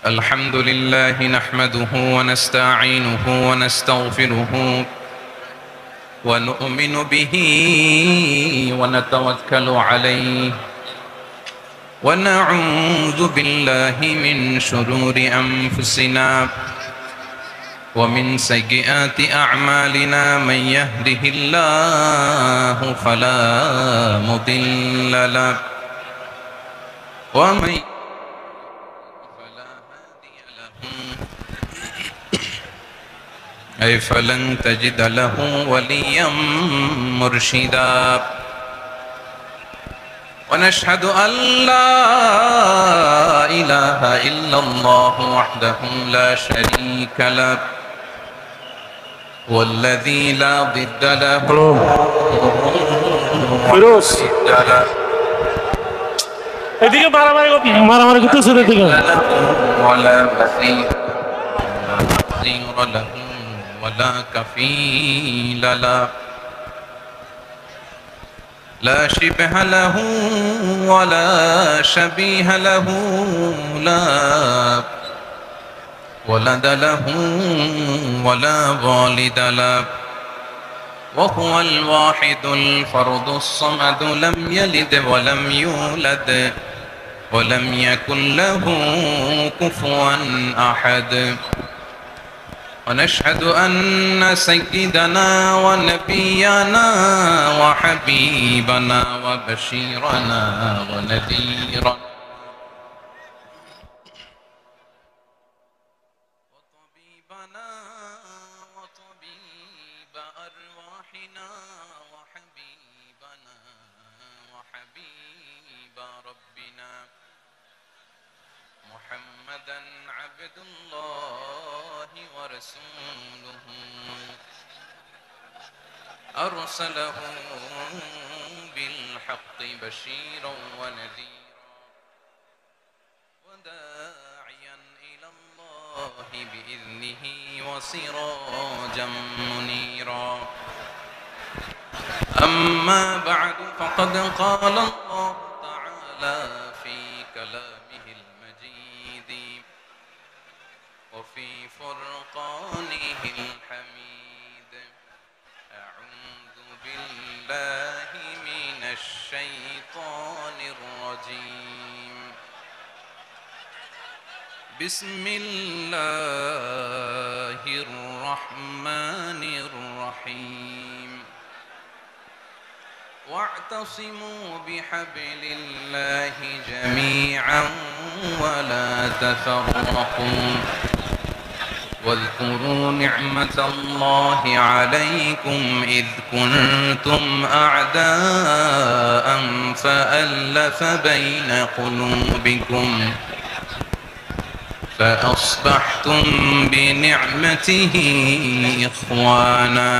الحمد لله نحمده ونستعينه ونستغفره ونؤمن به ونتوكل عليه ونعوذ بالله من شرور أنفسنا ومن سيئات أعمالنا من يهده الله فلا مضل له ومن أي فلن تجد له وليا مرشدا ونشهد أن لا إله إلا الله وحده لا شريك له والذي لا ضد له ফিরোজ এদিকে মারামারি করতেছে এদিকে ولا مثيل له ولا كفيل له لا شبه له ولا شبيه له لا ولد له ولا والد له وهو الواحد الفرد الصمد لم يلد ولم يولد ولم يكن له كفوا أحد ونشهد أن سيدنا ونبينا وحبيبنا وبشيرنا ونذيرنا وطبيبنا وطبيب أرواحنا وحبيبنا وحبيب ربنا محمدا عبد الله ورسوله أرسله بالحق بشيرا ونذيرا وداعيا إلى الله بإذنه وسراجا منيرا أما بعد فقد قال الله تعالى في كلامه المجيد وفي فرقانه الحميد أعوذ بالله من الشيطان الرجيم بسم الله الرحمن الرحيم واعتصموا بحبل الله جميعا ولا تفرقوا واذكروا نعمة الله عليكم إذ كنتم أعداء فألف بين قلوبكم فأصبحتم بنعمته إخوانا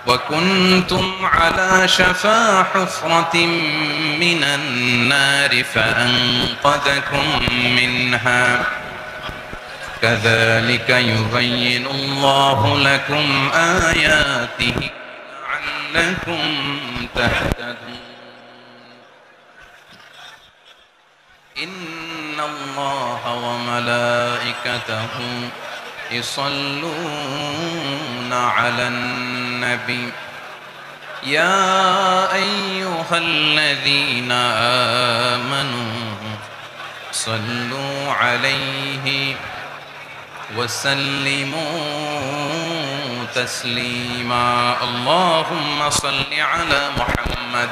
وكنتم على شفا حفرة من النار فأنقذكم منها كذلك يبين الله لكم آياته لعلكم تهتدون إن الله وملائكته يصلون على النبي يا أيها الذين آمنوا صلوا عليه وسلموا تسليما اللهم صل على محمد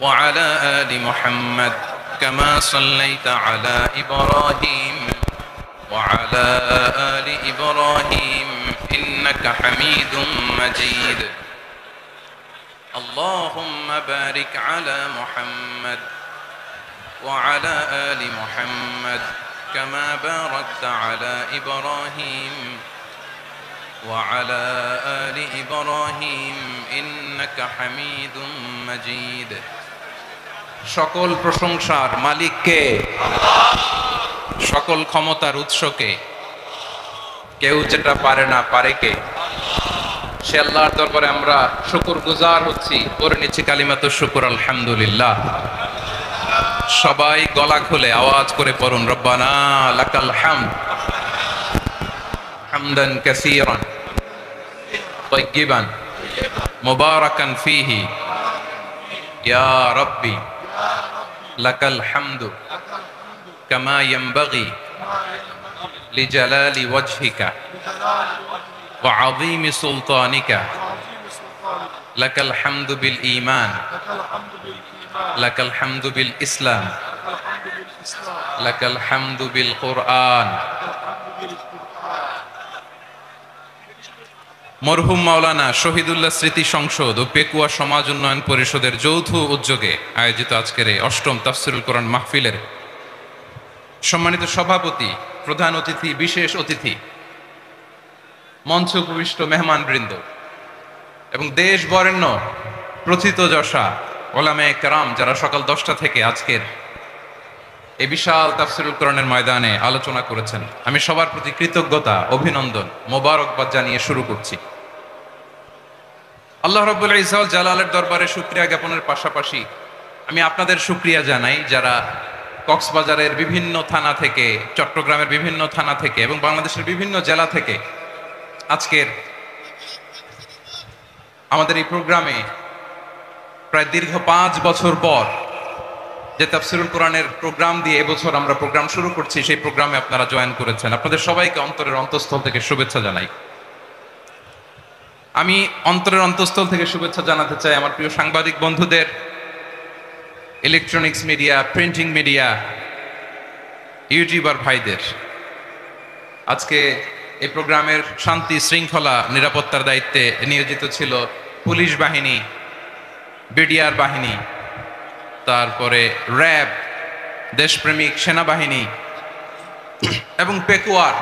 وعلى آل محمد كما صليت على إبراهيم وعلى آل إبراهيم إنك حميد مجيد اللهم بارك على محمد وعلى آل محمد كما باركت على إبراهيم وعلى آل إبراهيم إنك حميد مجيد সকল প্রশংসার মালিক কে সকল ক্ষমতার উৎস কে কেউ যেটা পারে না পারে কে সে আল্লাহর দরবারে আমরা শুকরগুজার হচ্ছি, করে নিচ্ছি কালিমাতুশ শুকর আলহামদুলিল্লাহ। সবাই গলা খুলে আওয়াজ করে পড়ুন রব্বানা লাকাল হামদ হামদান কাসীরান তাইয়িবান মুবারাকান ফীহি ইয়া রাব্বি লাকাল হামদু কামা ইয়ানবাগি লিজালালি ওয়াজহিকা ওয়া আযীমি সুলতানিকা লাকাল হামদু বিল ঈমান লাকাল হামদু বিল ইসলাম লাকাল হামদু বিল কুরআন। মরহুম মাওলানা শহীদুল্লাহ স্মৃতি সংসদ ও পেকুয়া সমাজ উন্নয়ন পরিষদের যৌথ উদ্যোগে আয়োজিত আজকের এই অষ্টম তাফসিরুল কোরআন মাহফিলের সম্মানিত সভাপতি, প্রধান অতিথি, বিশেষ অতিথি, মঞ্চ উপবিষ্ট মেহমানবৃন্দ এবং দেশ বরেণ্য প্রথিতযশা ওলামায়ে কেরাম যারা সকাল 10টা থেকে আজকের এই বিশাল তাফসিরুল কোরআনের ময়দানে আলোচনা করেছেন, আমি সবার প্রতি কৃতজ্ঞতা, অভিনন্দন, মোবারকবাদ জানিয়ে শুরু করছি। আল্লাহ রাব্বুল ইজ্জত জালালের দরবারে শুকরিয়া জ্ঞাপনের পাশাপাশি আমি আপনাদের শুকরিয়া জানাই যারা কক্সবাজারের বিভিন্ন থানা থেকে, চট্টগ্রামের বিভিন্ন থানা থেকে এবং বাংলাদেশের বিভিন্ন জেলা থেকে আজকের আমাদের এই প্রোগ্রামে প্রায় দীর্ঘ 5 বছর পর যে তাফসিরুল কোরআনের প্রোগ্রাম দিয়ে এবছর আমরা প্রোগ্রাম শুরু করছি, সেই প্রোগ্রামে আপনারা জয়েন করেছেন। আপনাদের সবাইকে অন্তরের অন্তঃস্থল থেকে শুভেচ্ছা জানাই। আমি অন্তরের অন্তঃস্থল থেকে শুভেচ্ছা জানাতে চাই আমার প্রিয় সাংবাদিক বন্ধুদের, electronics media, printing media, YouTuber ভাইদের। আজকে এই প্রোগ্রামের শান্তি শৃঙ্খলা নিরাপত্তার দায়িত্বে নিয়োজিত ছিল পুলিশ বাহিনী, বিডিআর বাহিনী, তারপরে র্যাব, দেশপ্রেমিক সেনাবাহিনী এবং পেকুয়ার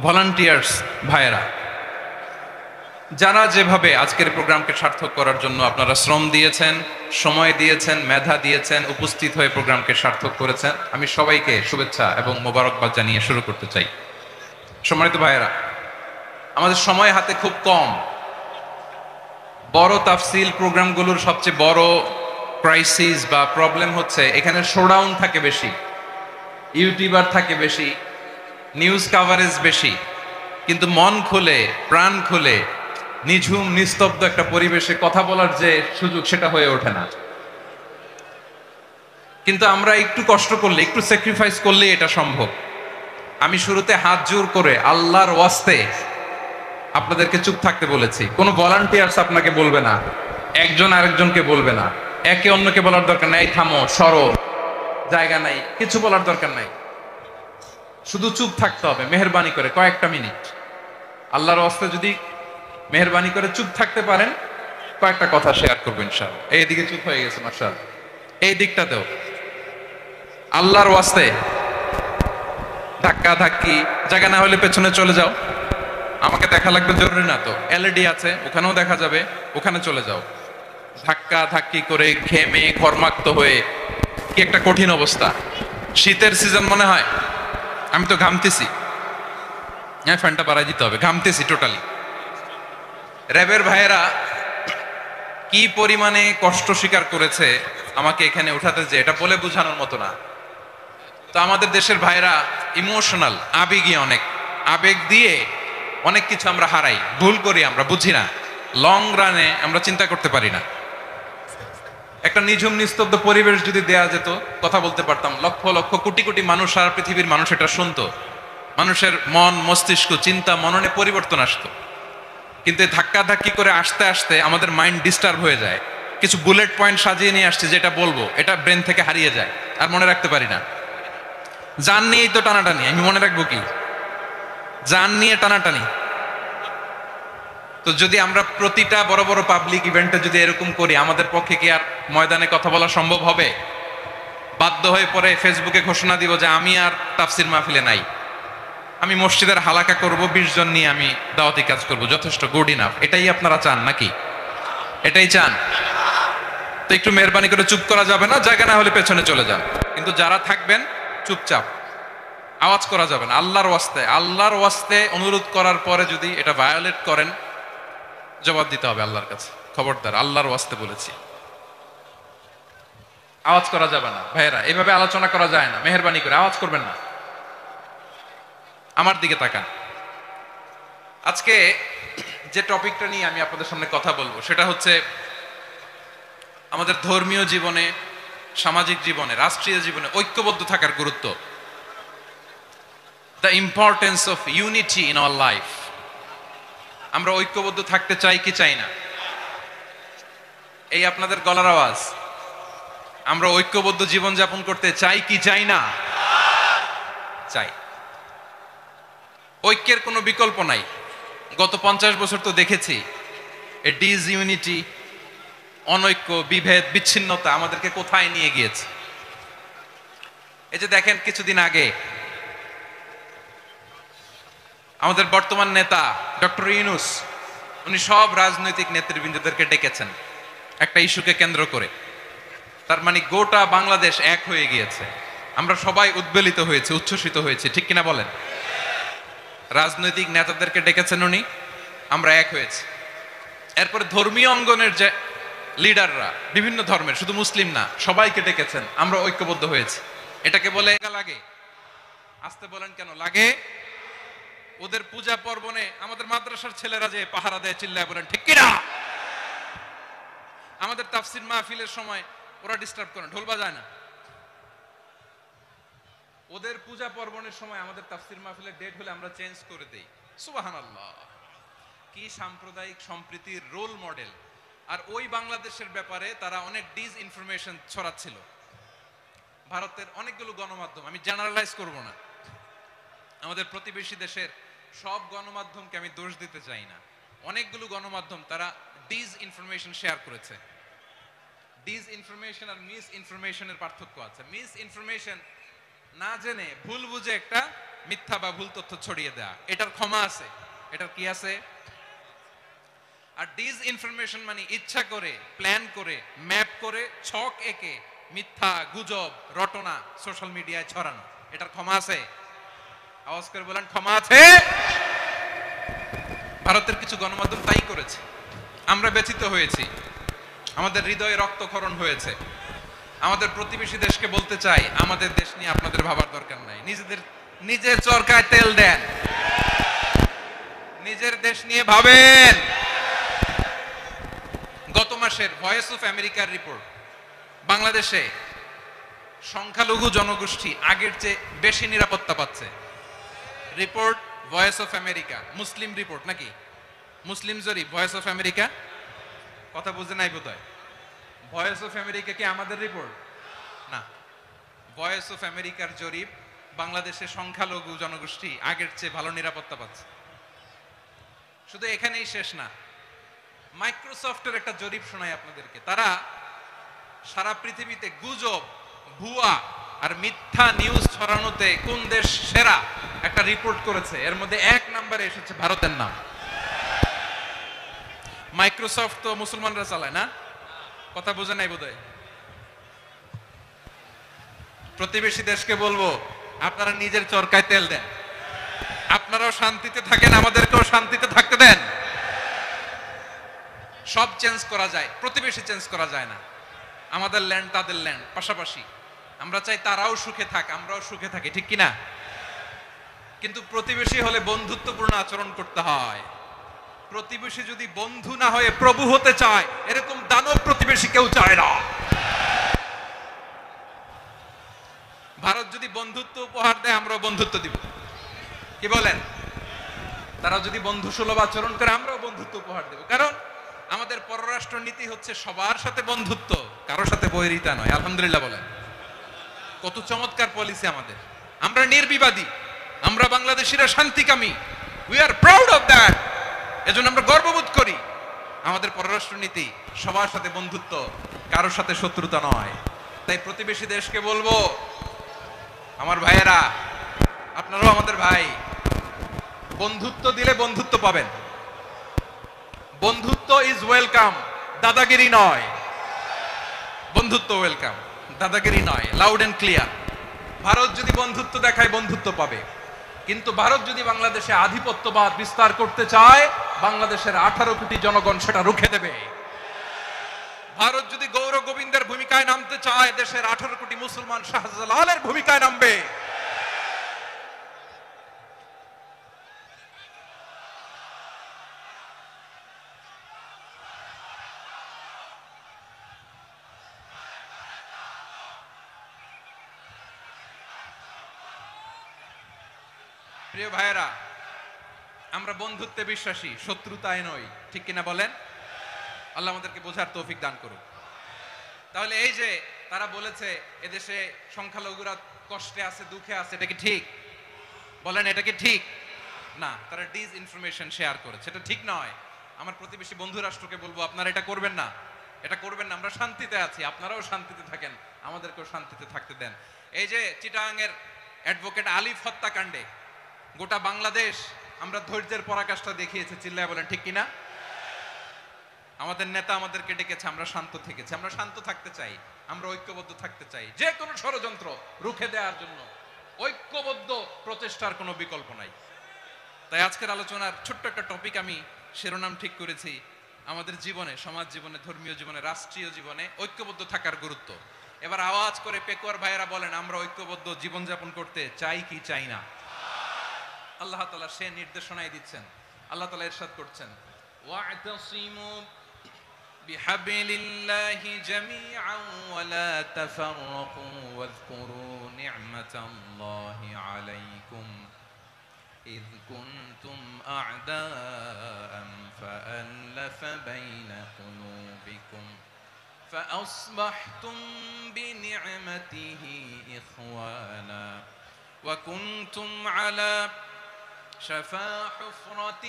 ভলান্টিয়ার্স ভাইয়েরা, যারা যেভাবে আজকের প্রোগ্রামকে সার্থক করার জন্য আপনারা শ্রম দিয়েছেন, সময় দিয়েছেন, মেধা দিয়েছেন, উপস্থিত হয়ে প্রোগ্রামকে সার্থক করেছেন, আমি সবাইকে শুভেচ্ছা এবং মোবারকবাদ জানিয়ে শুরু করতে চাই। সম্মানিত ভাইয়েরা, আমাদের সময় হাতে খুব কম। বড় তাফসিল প্রোগ্রামগুলোর সবচেয়ে বড় ক্রাইসিস বা প্রবলেম হচ্ছে এখানে শোডাউন থাকে বেশি, ইউটিউবার থাকে বেশি, নিউজ কাভারেজ বেশি, কিন্তু মন খুলে, প্রাণ খুলে, নিঝুম নিস্তব্ধ একটা পরিবেশে কথা বলার যে সুযোগ, সেটা হয়ে ওঠে না। কিন্তু আমরা একটু কষ্ট করলে, একটু স্যাক্রিফাইস করলে এটা সম্ভব। আমি শুরুতে হাত জোর করে আল্লাহর ওয়াস্তে আপনাদেরকে চুপ থাকতে বলেছি। কোনো ভলান্টিয়ার্স আপনাকে বলবে না, একজন আরেকজনকে বলবে না, একে অন্যকে বলার দরকার নাই, থামো, সরো, জায়গা নাই, কিছু বলার দরকার নাই, শুধু চুপ থাকতে হবে মেহেরবানি করে কয়েকটা মিনিট। আল্লাহর ওয়াস্তে যদি মেহেরবানি করে চুপ থাকতে পারেন, কয়েকটা কথা শেয়ার করবো ইনশাআল্লাহ। এইদিকে চুপ হয়ে গেছে মাশাআল্লাহ, এই দিকটাতেও আল্লাহর ওয়াস্তে ধাক্কা ধাক্কি, জায়গা না হলে পেছনে চলে যাও, আমাকে দেখা লাগবে জরুরি না তো, এলইডি আছে ওখানেও দেখা যাবে, ওখানে চলে যাও। ধাক্কা ধাক্কি করে ঘেমে ঘর্মাক্ত হয়ে কি একটা কঠিন অবস্থা। শীতের সিজন মনে হয়, আমি তো ঘামতেছি, হ্যাঁ ফ্যানটা বাড়াই দিতে হবে, ঘামতেছি টোটালি। র্যাবের ভাইয়েরা কি পরিমাণে কষ্ট স্বীকার করেছে আমাকে এখানে উঠাতে, যে এটা বলে বোঝানোর মতো না। তো আমাদের দেশের ভাইরা ইমোশনাল, আবেগী, অনেক আবেগ দিয়ে অনেক কিছু আমরা হারাই, ভুল করি, আমরা বুঝি না, লং রানে আমরা চিন্তা করতে পারি না। একটা নিঝুম নিস্তব্ধ পরিবেশ যদি দেয়া যেত, কথা বলতে পারতাম, লক্ষ লক্ষ কোটি কোটি মানুষ, সারা পৃথিবীর মানুষ এটা শুনতো, মানুষের মন, মস্তিষ্ক, চিন্তা, মননে পরিবর্তন আসতো। কিন্তু ধাক্কা ধাক্কি করে আসতে আসতে আমাদের মাইন্ড ডিস্টার্ব হয়ে যায়। কিছু বুলেট পয়েন্ট সাজিয়ে নিয়ে আসছে, যেটা বলবো এটা ব্রেন থেকে হারিয়ে যায়, আর মনে রাখতে পারি না। জান নিয়েই তো টানাটানি, আমি মনে রাখবো কি? জান নিয়ে টানাটানি। তো যদি আমরা প্রতিটা বড় বড় পাবলিক ইভেন্টে যদি এরকম করি, আমাদের পক্ষে কি আর ময়দানে কথা বলা সম্ভব হবে? বাধ্য হয়ে পরে ফেসবুকে ঘোষণা দিব যে আমি আর তাফসির মাহফিলে নাই, আমি মসজিদের হালাকা করব, 20 জন নিয়ে আমি দাওয়াতি কাজ করব, যথেষ্ট, গুড ইনাফ। এটাই আপনারা চান নাকি? এটাই চান? তো একটু মেহরবানি করে চুপ করা যাবে না, জায়গা না হলে পেছনে চলে যান। কিন্তু যারা থাকবেন চুপচাপ, আওয়াজ করা যাবে না। আল্লাহর ওয়াস্তে, আল্লাহর ওয়াস্তে অনুরোধ করার পরে যদি এটা ভায়োলেট করেন, জবাব দিতে হবে আল্লাহর কাছে। খবরদার, আল্লাহর ওয়াস্তে বলেছি। আওয়াজ করা যাবে না ভাইয়েরা, এইভাবে আলোচনা করা যায় না, মেহেরবানি করে আওয়াজ করবেন না। আমার দিকে তাকান। আজকে যে টপিকটা নিয়ে আমি আপনাদের সামনে কথা বলবো সেটা হচ্ছে আমাদের ধর্মীয় জীবনে, সামাজিক জীবনে, রাষ্ট্রীয় জীবনে ঐক্যবদ্ধ থাকার গুরুত্ব। The importance of unity in our life. আমরা ঐক্যবদ্ধ থাকতে চাই কি চাই না? এই আপনাদের গলার আওয়াজ। আমরা ঐক্যবদ্ধ জীবন যাপন করতে চাই কি চাই না? চাই। ঐক্যের কোনো বিকল্প নাই। গত 50 বছর তো দেখেছি এ ডিসইউনিটি, অনৈক্য, বিভেদ, বিচ্ছিন্নতা আমাদেরকে কোথায় নিয়ে গিয়েছে। এই যে দেখেন কিছুদিন আগে আমাদের বর্তমান নেতা ডক্টর ইউনূস, উনি সব রাজনৈতিক নেতৃবৃন্দদেরকে ডেকেছেন একটা ইস্যুকে কেন্দ্র করে। তার মানে গোটা বাংলাদেশ এক হয়ে গিয়েছে। আমরা সবাই উদ্বেলিত হয়েছে, উচ্ছ্বসিত হয়েছে, ঠিক কিনা বলেন? রাজনৈতিক নেতাদেরকে ডেকেছেন উনি, আমরা এক হয়েছি। এরপরে ধর্মীয় অঙ্গনের যে লিডাররা, বিভিন্ন ধর্মের, শুধু মুসলিম না, সবাইকে ডেকেছেন, আমরা ঐক্যবদ্ধ হয়েছি। এটাকে বলে লাগে। আসতে বলেন কেন লাগে? ওদের পূজা পর্বণে আমাদের মাদ্রাসার ছেলেরা যে পাহারা দেয়, চিল্লায় বলেন ঠিক কিনা? আমাদের তাফসির মাহফিলের সময় ওরা ডিস্টার্ব করে, ঢোল বাজায় না। ওদের পূজা পর্বণের সময় আমাদের তাফসির মাহফিলের ডেট হলে আমরা চেঞ্জ করে দেই। সুবহানাল্লাহ, কি সাম্প্রদায়িক সম্প্রীতির রোল মডেল। আর ওই বাংলাদেশের ব্যাপারে তারা অনেক ডিসইনফরমেশন ছড়াচ্ছিল। ভারতের অনেকগুলো গণমাধ্যম, আমি জেনারেলাইজ করব না, আমাদের প্রতিবেশী দেশের সব গণমাধ্যমকে আমি দোষ দিতে চাই না, অনেকগুলো গণমাধ্যম তারা ডিসইনফরমেশন শেয়ার করেছে। ডিসইনফরমেশন আর মিস ইনফরমেশনের পার্থক্য আছে। মিস ইনফরমেশন না জেনে ভুল বুঝে একটা মিথ্যা বা ভুল তথ্য ছড়িয়ে দেয়া, এটার ক্ষমা আছে, এটার কি আছে। আর ডিসইনফরমেশন মানে ইচ্ছা করে, প্ল্যান করে, ম্যাপ করে, ছক এঁকে মিথ্যা, গুজব, রটনা সোশ্যাল মিডিয়ায় ছড়ানো, এটার ক্ষমা আছে? আওয়াজ করে বলেন ক্ষমা আছে? ভারতের কিছু গণমাধ্যম তাই করেছে। আমরা ব্যথিত হয়েছি, আমাদের হৃদয়ে রক্তক্ষরণ হয়েছে। আমাদের প্রতিবেশী দেশকে বলতে চাই, আমাদের দেশ নিয়ে আপনাদের ভাবার দরকার নাই। নিজের চরকায় তেল দেন, নিজের দেশ নিয়ে ভাবেন। গত মাসের ভয়েস অফ আমেরিকার রিপোর্ট, বাংলাদেশে সংখ্যালঘু জনগোষ্ঠী আগের চেয়ে বেশি নিরাপত্তা পাচ্ছে। Report voice of America, Muslim report নাকি? মুসলিম জরিপ, ভয়েস অফ আমেরিকা। কথা বুঝে নাই বোধহয়। ভয়েস অফ আমেরিকা কি আমাদের রিপোর্ট না? ভয়েস অফ আমেরিকার জরিপ, বাংলাদেশের সংখ্যালঘু জনগোষ্ঠী আগের চেয়ে ভালো নিরাপত্তা পাচ্ছে। শুধু এখানেই শেষ না, মাইক্রোসফটের একটা জরিপ শোনাই আপনাদেরকে। তারা সারা পৃথিবীতে গুজব, ভুয়া আর মিথ্যা নিউজ ছড়ানোতে কোন দেশ সেরা একটা রিপোর্ট করেছে। এর মধ্যে 1 নম্বরে এসেছে ভারতের নাম। মাইক্রোসফট তো মুসলমানরা চালায় না? কথা বোঝে নাই বোধহয়। প্রতিবেশী দেশকে বলবো, আপনারা নিজের চরকায় তেল দেন, আপনারাও শান্তিতে থাকেন, আমাদেরকেও শান্তিতে থাকতে দেন। সব চেঞ্জ করা যায়, প্রতিবেশী চেঞ্জ করা যায় না। আমাদের ল্যান্ড তাদের ল্যান্ড, পাশাপাশি। আমরা চাই তারাও সুখে থাক, আমরাও সুখে থাকি, ঠিক কিনা? কিন্তু প্রতিবেশী হলে বন্ধুত্বপূর্ণ আচরণ করতে হয়। প্রতিবেশী যদি বন্ধু না হয়ে প্রভু হতে চায়, এরকম দানব প্রতিবেশী কেউ চায় না। ভারত যদি বন্ধুত্ব উপহার দেয়, আমরাও বন্ধুত্ব দিব, কি বলেন? তারা যদি বন্ধু সুলভ আচরণ করে, আমরাও বন্ধুত্ব উপহার দেব। কারণ আমাদের পররাষ্ট্র নীতি হচ্ছে সবার সাথে বন্ধুত্ব, কারোর সাথে বৈরিতা নয়। আলহামদুলিল্লাহ বলেন, কত চমৎকার পলিসি আমাদের। আমরা নির্বিবাদী, আমরা বাংলাদেশিরা শান্তিকামী। We are proud of that. এজন্য আমরা গর্ববোধ করি। আমাদের পররাষ্ট্র নীতি সবার সাথে বন্ধুত্ব, কারোর সাথে শত্রুতা নয়। তাই প্রতিবেশী দেশকে বলবো, আমার ভাইয়েরা, আপনারাও আমাদের ভাই, বন্ধুত্ব দিলে বন্ধুত্ব পাবেন। বন্ধুত্ব ইজ ওয়েলকাম, দাদাগিরি নয়। বন্ধুত্ব ওয়েলকাম, দাদাগিরি নয়। Loud and clear. ভারত যদি বন্ধুত্ব দেখায়, বন্ধুত্ব পাবে। কিন্তু ভারত যদি বাংলাদেশে আধিপত্যবাদ বিস্তার করতে চায়, বাংলাদেশের 18 কোটি জনগণ সেটা রুখে দেবে। ভারত যদি গৌর গোবিন্দের ভূমিকায় নামতে চায়, দেশের 18 কোটি মুসলমান শাহজালালের ভূমিকায় নামবে। প্রিয় ভাইয়েরা, আমরা বন্ধুত্বে বিশ্বাসী, শত্রুতায় নই, ঠিক কিনা বলেন? আল্লাহ আমাদেরকে বোঝার তৌফিক দান করুক। তাহলে এই যে তারা বলেছে এদেশে সংখ্যালঘুরা কষ্টে আছে, দুঃখে আছে, এটা কি ঠিক? বলেন, এটা কি ঠিক? না, তারা ডিস ইনফরমেশন শেয়ার করেছে, এটা ঠিক নয়। আমার প্রতিবেশী বন্ধু রাষ্ট্রকে বলবো, আপনারা এটা করবেন না, এটা করবেন না। আমরা শান্তিতে আছি, আপনারাও শান্তিতে থাকেন, আমাদেরকেও শান্তিতে থাকতে দেন। এই যে চিটাগাংয়ের অ্যাডভোকেট আলিফ হত্যাকাণ্ডে গোটা বাংলাদেশ আমরা ধৈর্যের পরাকাষ্ঠা দেখিয়েছে, চিল্লায় বলেন ঠিক কিনা? আমাদের নেতা আমাদেরকে ডেকেছে, আমরা শান্ত থেকেছি। আমরা শান্ত থাকতে চাই, আমরা ঐক্যবদ্ধ থাকতে চাই। যে কোনো ষড়যন্ত্র রুখে দেওয়ার জন্য ঐক্যবদ্ধ প্রচেষ্টার কোনো বিকল্প নাই। তাই আজকের আলোচনার ছোট্ট একটা টপিক আমি শিরোনাম ঠিক করেছি, আমাদের জীবনে, সমাজ জীবনে, ধর্মীয় জীবনে, রাষ্ট্রীয় জীবনে ঐক্যবদ্ধ থাকার গুরুত্ব। এবার আওয়াজ করে পেকুয়ার ভাইয়েরা বলেন, আমরা ঐক্যবদ্ধ জীবনযাপন করতে চাই কি চাই না? আল্লাহ তাআলা সে নির্দেশনাই দিচ্ছেন। আল্লাহ তাআলা ইরশাদ করছেন, ওয়া'তাসিমু বিহাবলিল্লাহি জামিআন ওয়া লা তাফাররাকু ওয়াযকুরু নি'মাতাল্লাহি আলাইকুম ইয কুনতুম আ'দাআন ফাআল্লাফা বাইনা কুলুবিকুম فأصبحتم بنعمته إخوانا وكنتم على شفا حفرة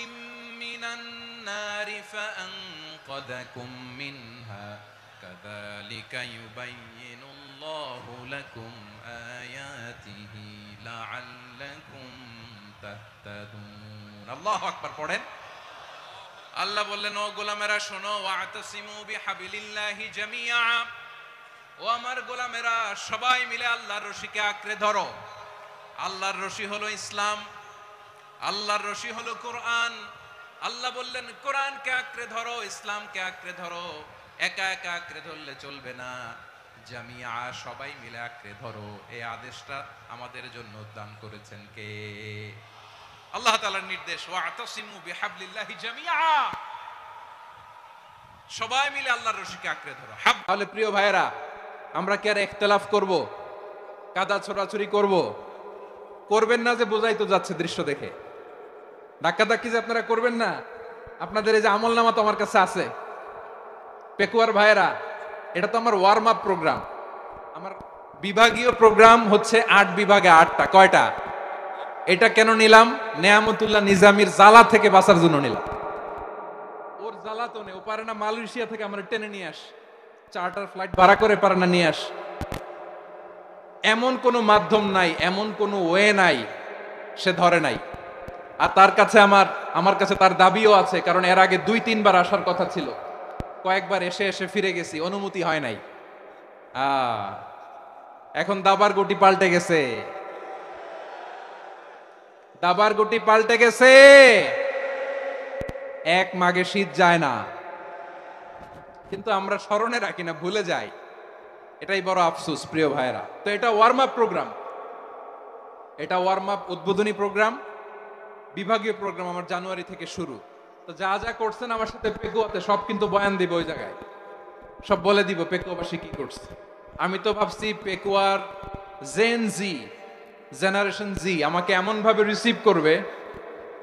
من النار فأنقذكم منها كذلك يبين الله لكم آياته لعلكم تهتدون الله أكبر পড়েন। আল্লাহ বললেন, ও গোলামেরা শোনো, ওয়া'তাসিমু বিহাবলিল্লাহি জামিআ, ও আমার গোলামেরা সবাই মিলে আল্লাহর রশিকে আঁকড়ে ধরো। আল্লাহর রশি হলো ইসলাম, আল্লাহর রশি হলো কোরআন। আল্লাহ বললেন কোরআনকে আঁকড়ে ধরো, ইসলামকে আঁকড়ে ধরো। একা একা আঁকড়ে ধরলে চলবে না, জামিআ সবাই মিলে আঁকড়ে ধরো। এই আদেশটা আমাদের জন্য দান করেছেন কে? আল্লাহ তাআলার নির্দেশ, ওয়া'তাসিমু বিহাবলিল্লাহি জামিআ, সবাই মিলে আল্লাহর রশিকে আঁকড়ে ধরো। তাহলে প্রিয় ভাইয়েরা, আমরা কি আর ইখতিলাফ করব, কাদা ছোড়াছুরি করব? করবেন না যে বোঝাই তো যাচ্ছে দৃশ্য দেখে। ধাক্কাধাক্কি যে আপনারা করবেন না। আপনাদের এই যে আমলনামা তো আমার কাছে আছে। পেকুয়ার ভাইয়েরা, এটা তো আমার ওয়ার্ম আপ প্রোগ্রাম। আমার বিভাগীয় প্রোগ্রাম হচ্ছে 8 বিভাগে 8টা। কয়টা? এটা কেন নিলাম? নেয়ামতুল্লাহ নিজামীর জ্বালা থেকে বাঁচার জন্য নিলাম। ওর জ্বালা তো নেই, ও পারে না মালয়েশিয়া থেকে আমরা টেনে নিয়ে আস, চার্টার ফ্লাইট ভাড়া করে পারে না নিয়ে আস। এমন কোনো মাধ্যম নাই, এমন কোনো ওয়ে নাই সে ধরে নাই। আর তার কাছে আমার কাছে তার দাবিও আছে, কারণ এর আগে 2-3 বার আসার কথা ছিল। কয়েকবার এসে এসে ফিরে গেছি, অনুমতি হয় নাই। এখন দাবার গুটি পাল্টে গেছে, দাবার গুটি পাল্টে গেছে। এক মাঘে শীত যায় না, কিন্তু আমরা স্মরণে রাখি না, ভুলে যাই। এটাই বড় আফসোস প্রিয় ভাইয়েরা। তো এটা ওয়ার্ম আপ প্রোগ্রাম, এটা ওয়ার্ম আপ উদ্বোধনী প্রোগ্রাম, বিভাগীয় প্রোগ্রাম আমার জানুয়ারি থেকে শুরু। তো যা যা করছেন আমার সাথে পেকুয়াতে সব কিন্তু বয়ান দিব, ওই জায়গায় সব বলে দিব পেকুয়াবাসী কি করছে। আমি তো ভাবছি পেকুয়ার জেনারেশন জি আমাকে এমন ভাবে রিসিভ করবে,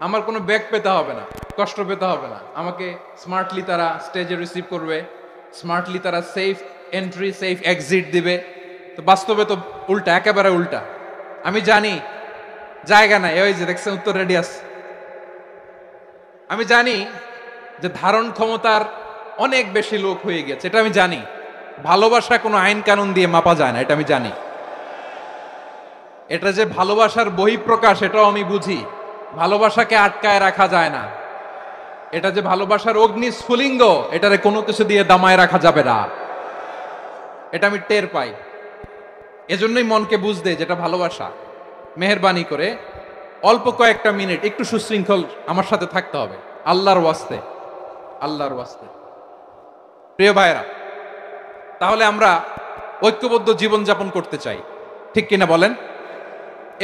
আমার কোনো ব্যাক পেতে হবে না, কষ্ট পেতে হবে না। আমাকে স্মার্টলি তারা স্টেজে রিসিভ করবে, স্মার্টলি তারা সেফ এন্ট্রি সেফ এক্সিট দিবে। তো বাস্তবে তো উল্টা, একেবারে উল্টা। আমি জানি জায়গা নাই, ওই যে দেখছেন উত্তর রেডি আছে। আমি জানি যে ধারণ ক্ষমতার অনেক বেশি লোক হয়ে গেছে, এটা আমি জানি। ভালোবাসা কোনো আইন কানুন দিয়ে মাপা যায় না, এটা আমি জানি। এটা যে ভালোবাসার বহিঃপ্রকাশ, এটাও আমি বুঝি। ভালোবাসাকে আটকায় রাখা যায় না। এটা যে ভালোবাসার অগ্নি স্ফুলিঙ্গ, এটারে কোনো কিছু দিয়ে দামায় রাখা যাবে না, এটা আমি টের পাই। এজন্যই মনকে বুঝতে যেটা ভালোবাসা। মেহেরবানি করে অল্প কয়েকটা মিনিট একটু সুশৃঙ্খল আমার সাথে থাকতে হবে, আল্লাহর ওয়াস্তে, আল্লাহর ওয়াস্তে। প্রিয় ভাইরা, তাহলে আমরা ঐক্যবদ্ধ জীবন যাপন করতে চাই, ঠিক কিনা বলেন?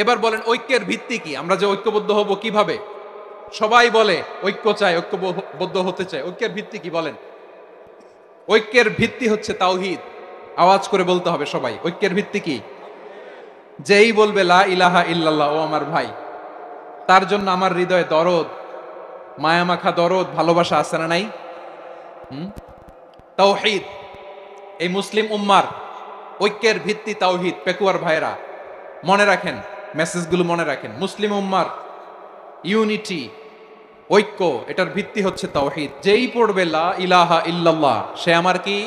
এবার বলেন ঐক্যের ভিত্তি কি? আমরা যে ঐক্যবদ্ধ হব কিভাবে? সবাই বলে ঐক্য চাই, ঐক্যবদ্ধ হতে চাই। ঐক্যের ভিত্তি কি বলেন? ঐক্যের ভিত্তি হচ্ছে তাওহীদ। আওয়াজ করে বলতে হবে সবাই, ঐক্যের ভিত্তি কি? যেই বলবে লা ইলাহা ইল্লাল্লাহ, ও আমার ভাই, তার জন্য আমার হৃদয়ে দরদ, মায়ামাখা দরদ, ভালোবাসা আছে না নাই? তাওহীদ। এই মুসলিম উম্মার ঐক্যের ভিত্তি তাওহীদ। পেকুয়ার ভাইরা মনে রাখেন, মেসেজগুলো মনে রাখেন। মুসলিম উম্মার ইউনিটি, ঐক্য, এটার ভিত্তি হচ্ছে তাওহীদ। যেই পড়বে লা ইলাহা ইল্লাল্লাহ, সে আমার কি?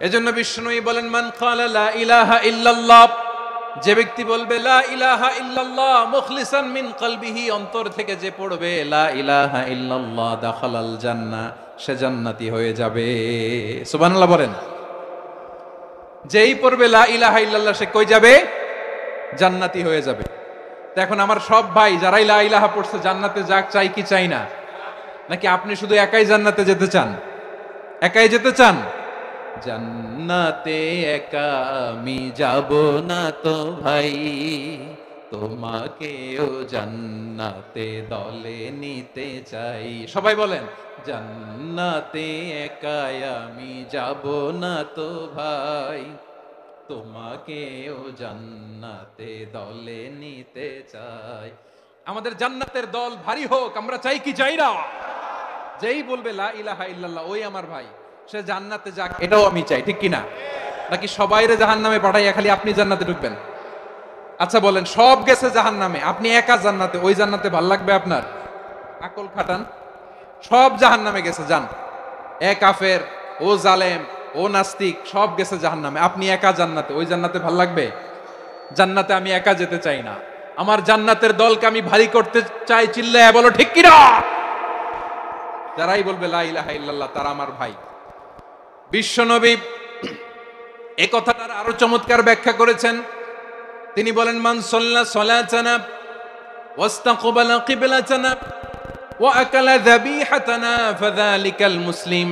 এজন্য বিষ্ণুই বলেন, মান ক্বালা লা ইলাহা ইল্লাল্লাহ, যে ব্যক্তি বলবে লা ইলাহা ইল্লাল্লাহ মুখলিসান মিন কলবিহি, অন্তর থেকে যে পড়বে লা ইলাহা ইল্লাল্লাহ, দাখালাল জান্নাহ, সে জান্নাতি হয়ে যাবে। সুবহানাল্লাহ বলেন। যেই পড়বে লা ইলাহা ইল্লাল্লাহ, সে কই যাবে? জান্নাতি হয়ে যাবে। তো এখন আমার সব ভাই যারাই লা ইলাহা পড়ছে জান্নাতে যাক, চাই কি চাই না? নাকি আপনি শুধু একাই জান্নাতে যেতে চান? একাই যেতে চান? জান্নাতে একা আমি যাব না তো ভাই, তোমাকেও জান্নাতে দলে নিতে চাই। সবাই বলেন, জান্নাতে একা আমি যাব না তো ভাই, তোমাকেও জান্নাতে দলে নিতে চাই। আমাদের জান্নাতের দল ভারী হোক, আমরা চাই কি চাই না? যেই বলবে লা ইলাহা ইল্লাল্লাহ, ওই আমার ভাই, সে জান্নাতে যাক, এটাও আমি চাই, ঠিক কিনা? নাকি সবাইরে জাহান্নামে পাঠাইয়া খালি আপনি জান্নাতে ঢুকবেন? আচ্ছা বলেন, সব গেছে জাহান্নামে, আপনি একা জান্নাতে, ওই জান্নাতে ভাল লাগবে আপনার? আকল খাটান। সব জাহান্নামে গেছে, যান। এ কাফের, ও জালেম, ও নাস্তিক, সব গেছে জাহান্নামে, আপনি একা জান্নাতে, ওই জান্নাতে ভাল লাগবে? জান্নাতে আমি একা যেতে চাই না, আমার জান্নাতের দলকে আমি ভারী করতে চাই। চিল্লায়া বলো ঠিক কিনা? যারাই বলবে লা ইলাহা ইল্লাল্লাহ, তারা আমার ভাই। বিশ্বনবী এই কথাটার আরো চমৎকার ব্যাখ্যা করেছেন। তিনি বলেন, মান সাল্লা সালাতানা ওয়াস্তাকবালা কিবলাতানা ওয়া আকালা যাবিহাতানা ফাযালিকাল মুসলিম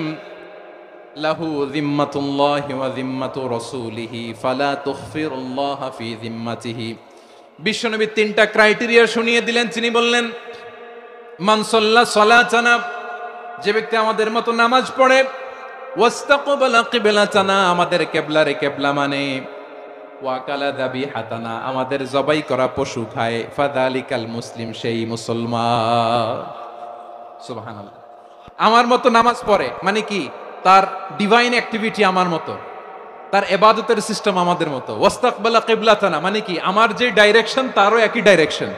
লাহু যিম্মাতুল্লাহি ওয়া যিম্মাতু রাসূলিহি ফালা তুখফিরুল্লাহা ফি যিম্মাতিহি। বিশ্বনবী তিনটা ক্রাইটেরিয়া শুনিয়ে দিলেন। তিনি বললেন, মান সাল্লা সালাতানা, যে ব্যক্তি আমাদের মতো নামাজ পড়ে, ওয়াস্তাকবালা কিবলাতানা, আমাদের কিবলারে কিবলা মানে, ওয়াকালা যাবিহাতানা, আমাদের জবাই করা পশু খায়, ফাযালিকাল মুসলিম, সেই মুসলমান। সুবহানাল্লাহ। আমার মতো নামাজ পড়ে মানে কি? তার ডিভাইন অ্যাক্টিভিটি আমার মতো, তার ইবাদতের সিস্টেম আমাদের মতো। ওয়াস্তাকবালা কিবলাতানা মানে কি? আমার যে ডাইরেকশন তারও একই direction,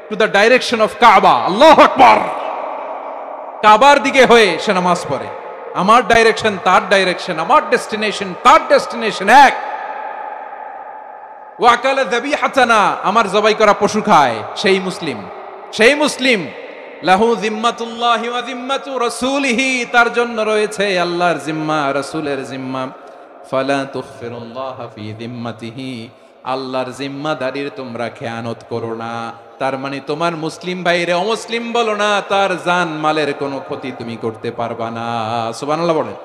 to the direction of কাবা। আল্লাহু আকবার। কাবার দিকে হয়ে সে নামাজ পড়ে। আমার ডাইরেকশন তার ডাইরেকশন, আমার ডেস্টিনেশন তার ডেস্টিনেশন এক। ওয়াকালা যাবিহাতানা, আমার জবাই করা পশু খায়, সেই মুসলিম। সেই মুসলিম। লাহু যিম্মাতুল্লাহি ওয়া যিম্মাতু রাসূলিহি, তার জন্য রয়েছে আল্লাহর জিম্মা, রাসূলের জিম্মা। ফালা তুখফিরুল্লাহা ফি যিম্মাতিহি, আল্লাহর জিম্মাদারির তোমরা খেয়ানত করো না। তার মানে তোমার মুসলিম ভাইরে অমুসলিম বলো না, তার জান মালের কোনো ক্ষতি তুমি করতে পারবা না। সুবহানাল্লাহ বলেন।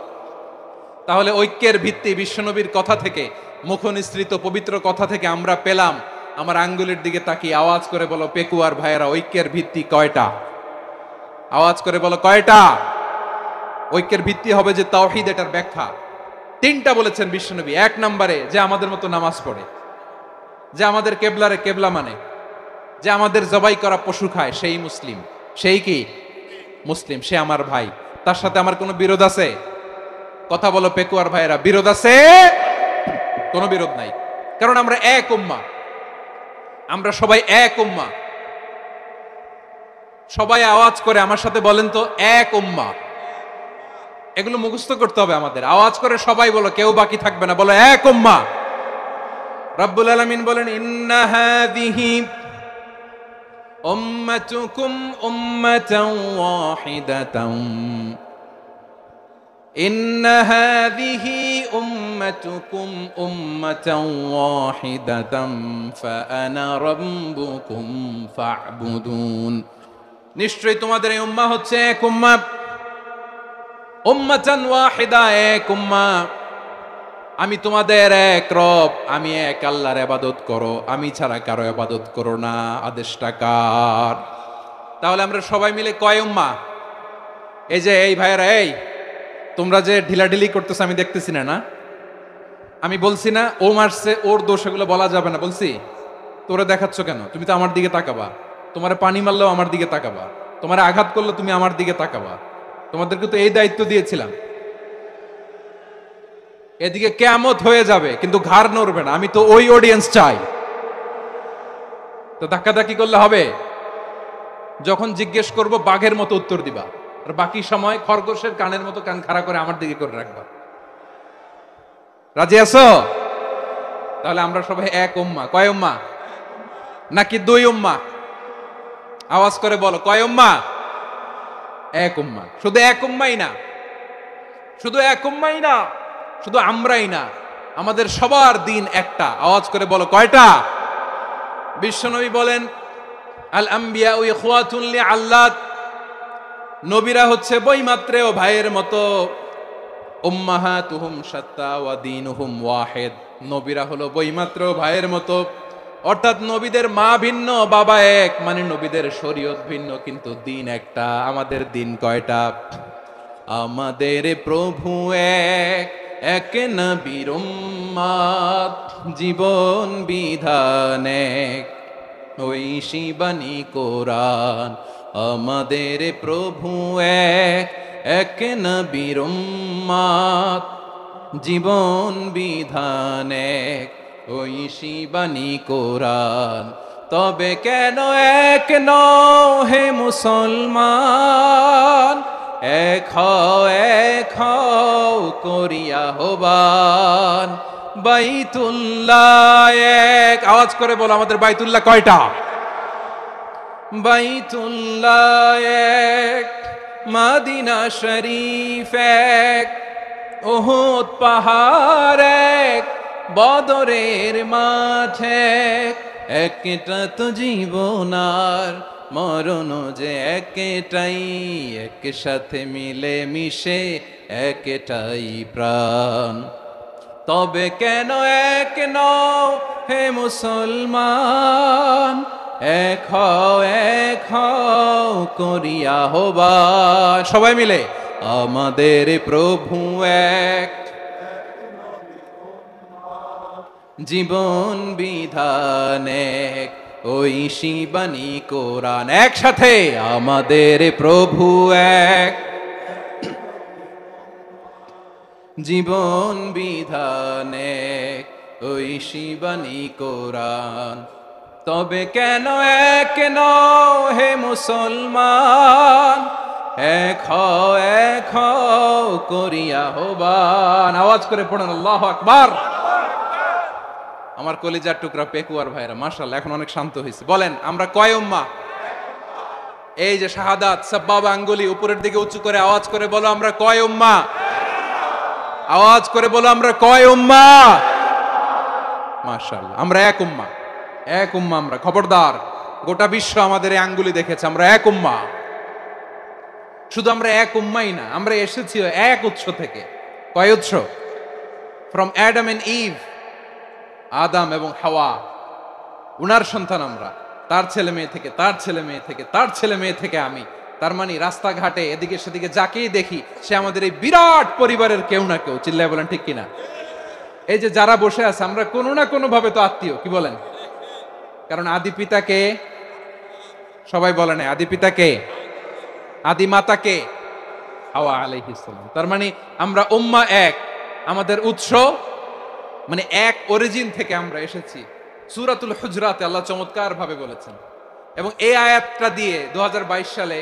তাহলে ঐক্যের ভিত্তি বিশ্বনবীর কথা থেকে, মুখনিসৃত পবিত্র কথা থেকে আমরা পেলাম। আমার আঙ্গুলের দিকে তাকিয়ে আওয়াজ করে বলো পেকুয়ার ভাইয়েরা, ঐক্যের ভিত্তি কয়টা? আওয়াজ করে বলো কয়টা? ঐক্যের ভিত্তি হবে যে তাওহীদ, এটার ব্যাখ্যা তিনটা বলেছেন বিশ্বনবী। এক নম্বরে, যে আমাদের মতো নামাজ পড়ে, যে আমাদের কেবলারে কেবলা মানে, যে আমাদের জবাই করা পশু খায়, সেই মুসলিম। সেই কি? মুসলিম। সে আমার ভাই। তার সাথে আমার কোনো বিরোধ আছে? কথা বলো পেকুয়ার ভাইয়েরা, বিরোধ আছে? কোনো বিরোধ নাই, কারণ আমরা এক উম্মা, আমরা সবাই এক উম্মা। সবাই আওয়াজ করে আমার সাথে বলেন তো, এক উম্মা। এগুলো মুখস্থ করতে হবে আমাদের। আওয়াজ করে সবাই বলো, কেউ বাকি থাকবে না, বলো এক উম্মা। রব্বুল আলামিন বলেন, ইন্না হাযিহি উম্মাতুকুম উম্মাতান ওয়াহিদাতান, ইন্না হাযিহি উম্মাতুকুম উম্মাতান ওয়াহিদাতান ফাআনা রাব্বুকুম ফা'বুদুন। নিশ্চয়ই তোমাদের এই উম্মাহ হচ্ছে এক উম্মাহ, উম্মাতান ওয়াহিদা, এক উম্মাহ। আমি তোমাদের এক রব, আমি এক আল্লাহর ইবাদত করো, আমি ছাড়া কারো ইবাদত করো না। আদেশটা কার? তাহলে আমরা সবাই মিলে কয় উম্মাহ? এই যে এই ভাইয়েরা, এই তোমরা যে ঢিলাঢিলি করতেছো আমি দেখতেছি না। আমি বলছি না ও মারছে, ওর দোষ, এগুলো বলা যাবে না বলছি? তোরা দেখাচ্ছ কেন? তুমি তো আমার দিকে তাকাবা। তোমার পানি মারলেও আমার দিকে তাকাবা, তোমার আঘাত করলে তুমি আমার দিকে তাকাবা। তোমাদেরকে তো এই দায়িত্ব দিয়েছিলাম। এদিকে কিয়ামত হয়ে যাবে কিন্তু ঘাড় নড়বে না। আমি তো ওই অডিয়েন্স চাই। তো ধাক্কাধাক্কি করলে হবে? যখন জিজ্ঞেস করব বাঘের মতো উত্তর দিবা, আর বাকি সময় খরগোশের কানের মতো কান খাড়া করে আমার দিকে করে রাখবা। রাজি আছো? তাহলে আমরা সবাই এক উম্মাহ। কয় উম্মাহ? নাকি দুই উম্মাহ? আওয়াজ করে বলো, কয় উম্মাহ? এক উম্মাহ। শুধু এক উম্মাই না, শুধু এক উম্মাই না, শুধু আমরাই না, আমাদের সবার দিন একটা। আওয়াজ করে বলো, কয়টা? বিশ্বনবী বলেন, আল আম্বিয়া ইখওয়াতুন লিআল্লাত, নবীরা হচ্ছে বৈমাত্রেয় ভাইয়ের মতো। উম্মাহাতুহুম শাত্তা ওয়া দীনুহুম ওয়াহিদ, নবীরা হলো বৈমাত্রেয় ভাইয়ের মতো। অর্থাৎ নবীদের মা ভিন্ন, বাবা এক, মানে নবীদের শরীয়ত ভিন্ন, কিন্তু দিন একটা। আমাদের দিন কয়টা? আমাদের প্রভু এক, এক নবীর উম্মত, জীবন বিধান এক, ওই শিবানী কোরআন। আমাদের প্রভু এক, এক নবীর উম্মত, জীবন বিধান এক, ওই শিবানী কোরআন। তবে কেন এক নও হে মুসলমান? এক হও করিয়া হবান। বাইতুল্লাহ এক। আওয়াজ করে বলো, আমাদের বাইতুল্লাহ কয়টা? বাইতুল্লাহ এক, মদিনা শরীফ এক, উহুদ পাহাড় এক, বদরের মাঠ এক। একটা তো জীবন আর মরণ যে একটাই, একসাথে মিলে মিশে একটাই প্রাণ। তবে কেন এক নও হে মুসলমান? এক হও করিয়া হবান। সবাই মিলে, আমাদের প্রভু এক, জীবন বিধান এক, ওই শিবানী কোরআন। একসাথে, আমাদের প্রভু এক, জীবন বিধান এক, ওই শিবানী কোরআন। তবে কেন এক নও হে মুসলমান? এক হও করিয়া হবান। আওয়াজ করে পড়েন আল্লাহু আকবার। আমার কলিজার টুকরা পেকুয়ার ভাইরা, মাশাআল্লাহ, এখন অনেক শান্ত হয়েছে। বলেন, আমরা কয় উম্মাহ? এই যে শাহাদাত, সাব্বাবা আঙ্গুলি উপরের দিকে উঁচু করে আওয়াজ করে বলো, আমরা কয় উম্মাহ? আওয়াজ করে বলো, আমরা কয় উম্মাহ? মাশাআল্লাহ, আমরা এক উম্মাহ। এক উম্মাহ আমরা। খবরদার, গোটা বিশ্ব আমাদের এই আঙ্গুলি দেখেছে, আমরা এক উম্মাহ। শুধু আমরা এক উম্মাই না, আমরা এসেছি এক উৎস থেকে। কয় উৎস? ফ্রম অ্যাডাম এন্ড ইভ, আদম এবং হাওয়া, উনার সন্তান আমরা। তার ছেলে মেয়ে থেকে, তার ছেলে মেয়ে থেকে, তার ছেলে মেয়ে থেকে আমি। তার মানে রাস্তাঘাটে এদিকে সেদিকে যাকেই দেখি, সে আমাদের এই বিরাট পরিবারের কেউ না কেউ। চিল্লায় বলেন ঠিক কিনা? এই যে যারা বসে আছে, আমরা কোনো না কোনো ভাবে তো আত্মীয়। কি বলেন? কারণ আদি পিতাকে সবাই বলে না, আদি পিতাকে, আদি মাতাকে হাওয়া আলাইহিস সালাম। তার মানে আমরা উম্মাহ এক, আমাদের উৎস মানে এক অরিজিন থেকে আমরা এসেছি। সূরাতুল হুজরাতে আল্লাহ চমৎকার ভাবে বলেছেন। এবং এই আয়াতটা দিয়ে 2022 সালে